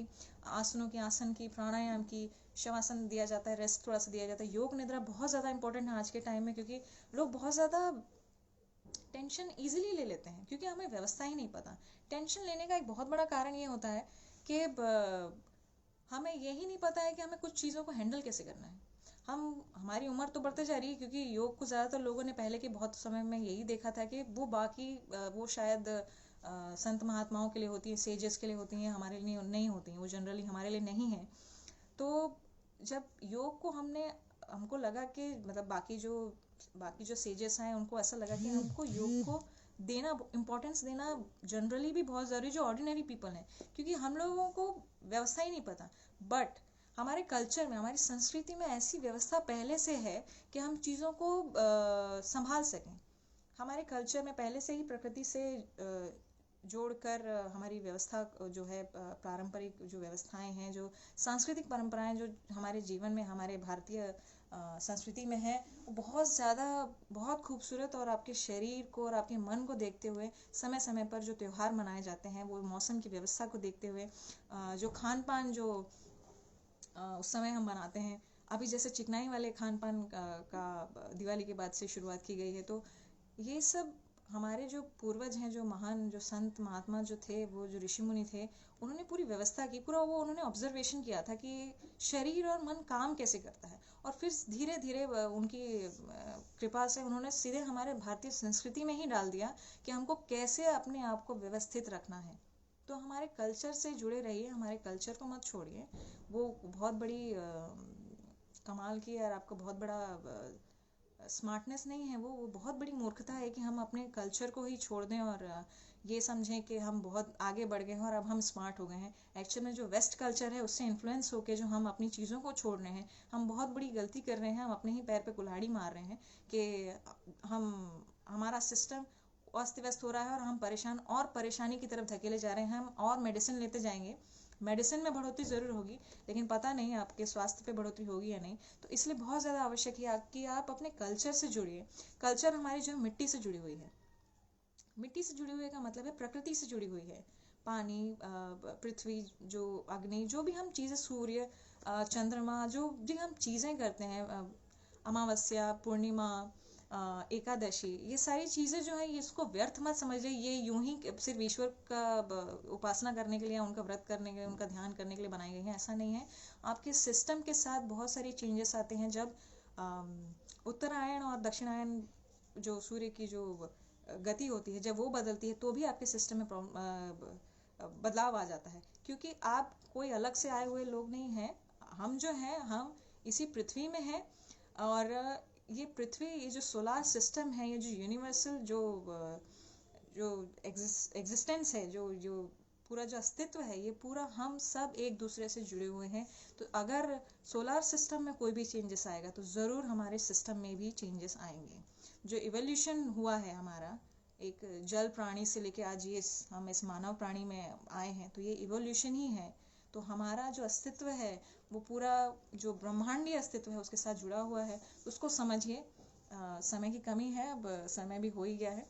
आसनों की, आसन की, प्राणायाम की, शवासन दिया जाता है, रेस्ट थोड़ा सा दिया जाता है। योग निद्रा बहुत ज़्यादा इंपॉर्टेंट है आज के टाइम में, क्योंकि लोग बहुत ज़्यादा टेंशन इजीली ले लेते हैं क्योंकि हमें व्यवस्था ही नहीं पता। टेंशन लेने का एक बहुत बड़ा कारण ये होता है कि हमें यही नहीं पता है कि हमें कुछ चीज़ों को हैंडल कैसे करना है। हमारी उम्र तो बढ़ते जा रही है, क्योंकि योग को ज़्यादातर लोगों ने पहले के बहुत समय में यही देखा था कि वो शायद संत महात्माओं के लिए होती है, सेजेस के लिए होती हैं, हमारे लिए नहीं होती हैं, वो जनरली हमारे लिए नहीं है। तो जब योग को हमको लगा कि मतलब बाकी जो सेजेस हैं उनको ऐसा लगा कि हमको योग को देना, इम्पोर्टेंस देना जनरली भी बहुत ज़रूरी, जो ऑर्डिनरी पीपल हैं, क्योंकि हम लोगों को व्यवस्था ही नहीं पता। बट हमारे कल्चर में, हमारी संस्कृति में ऐसी व्यवस्था पहले से है कि हम चीज़ों को संभाल सकें। हमारे कल्चर में पहले से ही प्रकृति से जोड़कर हमारी व्यवस्था जो है, पारंपरिक जो व्यवस्थाएं हैं, जो सांस्कृतिक परंपराएं जो हमारे जीवन में, हमारे भारतीय संस्कृति में है, वो बहुत ज़्यादा, बहुत खूबसूरत, और आपके शरीर को और आपके मन को देखते हुए समय समय पर जो त्यौहार मनाए जाते हैं, वो मौसम की व्यवस्था को देखते हुए जो खान पान जो उस समय हम बनाते हैं, अभी जैसे चिकनाई वाले खान पान का दिवाली के बाद से शुरुआत की गई है, तो ये सब हमारे जो पूर्वज हैं, जो महान जो संत महात्मा जो थे, वो जो ऋषि मुनि थे, उन्होंने पूरी व्यवस्था की, पूरा वो उन्होंने ऑब्जर्वेशन किया था कि शरीर और मन काम कैसे करता है, और फिर धीरे धीरे उनकी कृपा से उन्होंने सीधे हमारे भारतीय संस्कृति में ही डाल दिया कि हमको कैसे अपने आप को व्यवस्थित रखना है। तो हमारे कल्चर से जुड़े रहिए, हमारे कल्चर को मत छोड़िए। वो बहुत बड़ी कमाल की और आपको बहुत बड़ा स्मार्टनेस नहीं है, वो बहुत बड़ी मूर्खता है कि हम अपने कल्चर को ही छोड़ दें और ये समझें कि हम बहुत आगे बढ़ गए हैं और अब हम स्मार्ट हो गए हैं। एक्चुअल में जो वेस्ट कल्चर है उससे इन्फ्लुएंस होकर जो हम अपनी चीज़ों को छोड़ रहे हैं, हम बहुत बड़ी गलती कर रहे हैं। हम अपने ही पैर पे कुल्हाड़ी मार रहे हैं कि हमारा सिस्टम अस्त व्यस्त हो रहा है और हम परेशान और परेशानी की तरफ धकेले जा रहे हैं। हम और मेडिसिन लेते जाएंगे, मेडिसिन में बढ़ोतरी ज़रूर होगी, लेकिन पता नहीं आपके स्वास्थ्य पे बढ़ोतरी होगी या नहीं। तो इसलिए बहुत ज़्यादा आवश्यक है कि आप अपने कल्चर से जुड़िए। कल्चर हमारी जो मिट्टी से जुड़ी हुई है, मिट्टी से जुड़ी हुई का मतलब है प्रकृति से जुड़ी हुई है। पानी, पृथ्वी, जो अग्नि, जो भी हम चीज़ें, सूर्य, चंद्रमा, जो भी हम चीज़ें करते हैं, अमावस्या, पूर्णिमा, एकादशी, ये सारी चीज़ें जो है, इसको व्यर्थ मत समझिए। ये यूं ही सिर्फ ईश्वर का उपासना करने के लिए, उनका व्रत करने के लिए, उनका ध्यान करने के लिए बनाई गई हैं, ऐसा नहीं है। आपके सिस्टम के साथ बहुत सारी चेंजेस आते हैं। जब उत्तरायण और दक्षिणायन, जो सूर्य की जो गति होती है, जब वो बदलती है तो भी आपके सिस्टम में बदलाव आ जाता है। क्योंकि आप कोई अलग से आए हुए लोग नहीं हैं। हम जो हैं, हम इसी पृथ्वी में हैं। और ये पृथ्वी, ये जो सोलार सिस्टम है, ये जो यूनिवर्सल जो एग्जिस्टेंस है, जो जो पूरा जो अस्तित्व है, ये पूरा हम सब एक दूसरे से जुड़े हुए हैं। तो अगर सोलार सिस्टम में कोई भी चेंजेस आएगा तो ज़रूर हमारे सिस्टम में भी चेंजेस आएंगे। जो इवोल्यूशन हुआ है हमारा, एक जल प्राणी से लेके आज ये हम इस मानव प्राणी में आए हैं, तो ये इवोल्यूशन ही है। तो हमारा जो अस्तित्व है, वो पूरा जो ब्रह्मांडीय अस्तित्व है उसके साथ जुड़ा हुआ है। उसको समझिए। समय की कमी है, अब समय भी हो ही गया है।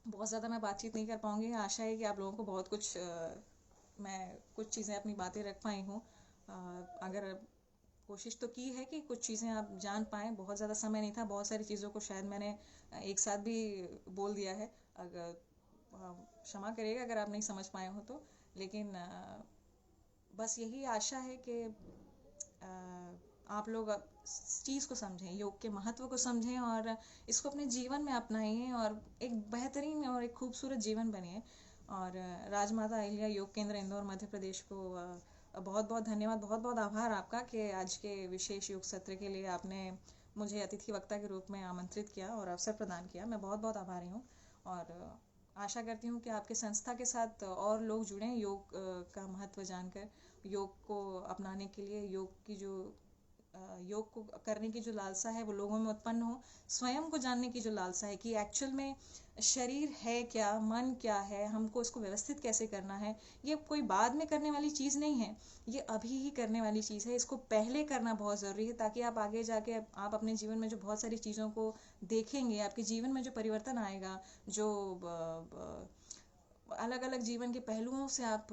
बहुत ज़्यादा मैं बातचीत नहीं कर पाऊँगी। आशा है कि आप लोगों को बहुत कुछ मैं कुछ चीज़ें अपनी बातें रख पाई हूँ। अगर कोशिश तो की है कि कुछ चीज़ें आप जान पाएँ। बहुत ज़्यादा समय नहीं था, बहुत सारी चीज़ों को शायद मैंने एक साथ भी बोल दिया है। अगर क्षमा करिएगा अगर आप नहीं समझ पाए हो तो। लेकिन बस यही आशा है कि आप लोग इस चीज़ को समझें, योग के महत्व को समझें और इसको अपने जीवन में अपनाइए और एक बेहतरीन और एक खूबसूरत जीवन बनिए। और राजमाता अहिल्या योग केंद्र इंदौर मध्य प्रदेश को बहुत बहुत धन्यवाद, बहुत बहुत आभार आपका कि आज के विशेष योग सत्र के लिए आपने मुझे अतिथि वक्ता के रूप में आमंत्रित किया और अवसर प्रदान किया। मैं बहुत बहुत आभारी हूँ और आशा करती हूँ कि आपके संस्था के साथ और लोग जुड़ें, योग का महत्व जानकर, योग को अपनाने के लिए, योग को करने की जो लालसा है वो लोगों में उत्पन्न हो। स्वयं को जानने की जो लालसा है कि एक्चुअल में शरीर है क्या, मन क्या है, हमको इसको व्यवस्थित कैसे करना है, ये कोई बाद में करने वाली चीज़ नहीं है, ये अभी ही करने वाली चीज़ है। इसको पहले करना बहुत ज़रूरी है ताकि आप आगे जाके आप अपने जीवन में जो बहुत सारी चीज़ों को देखेंगे, आपके जीवन में जो परिवर्तन आएगा, जो अलग अलग जीवन के पहलुओं से आप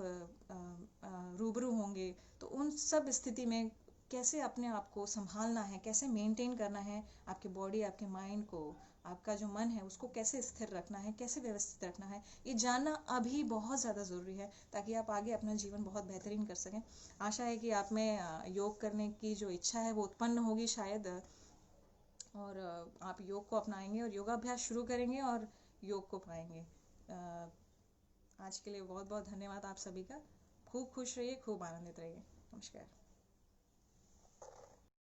रूबरू होंगे, तो उन सब स्थिति में कैसे अपने आप को संभालना है, कैसे मेंटेन करना है आपकी बॉडी, आपके माइंड को, आपका जो मन है उसको कैसे स्थिर रखना है, कैसे व्यवस्थित रखना है, ये जानना अभी बहुत ज़्यादा ज़रूरी है ताकि आप आगे अपना जीवन बहुत बेहतरीन कर सकें। आशा है कि आप में योग करने की जो इच्छा है वो उत्पन्न होगी शायद, और आप योग को अपनाएंगे और योगाभ्यास शुरू करेंगे और योग को पाएंगे। आज के लिए बहुत बहुत धन्यवाद आप सभी का। खूब खुश रहिए, खूब आनंदित रहिए। नमस्कार।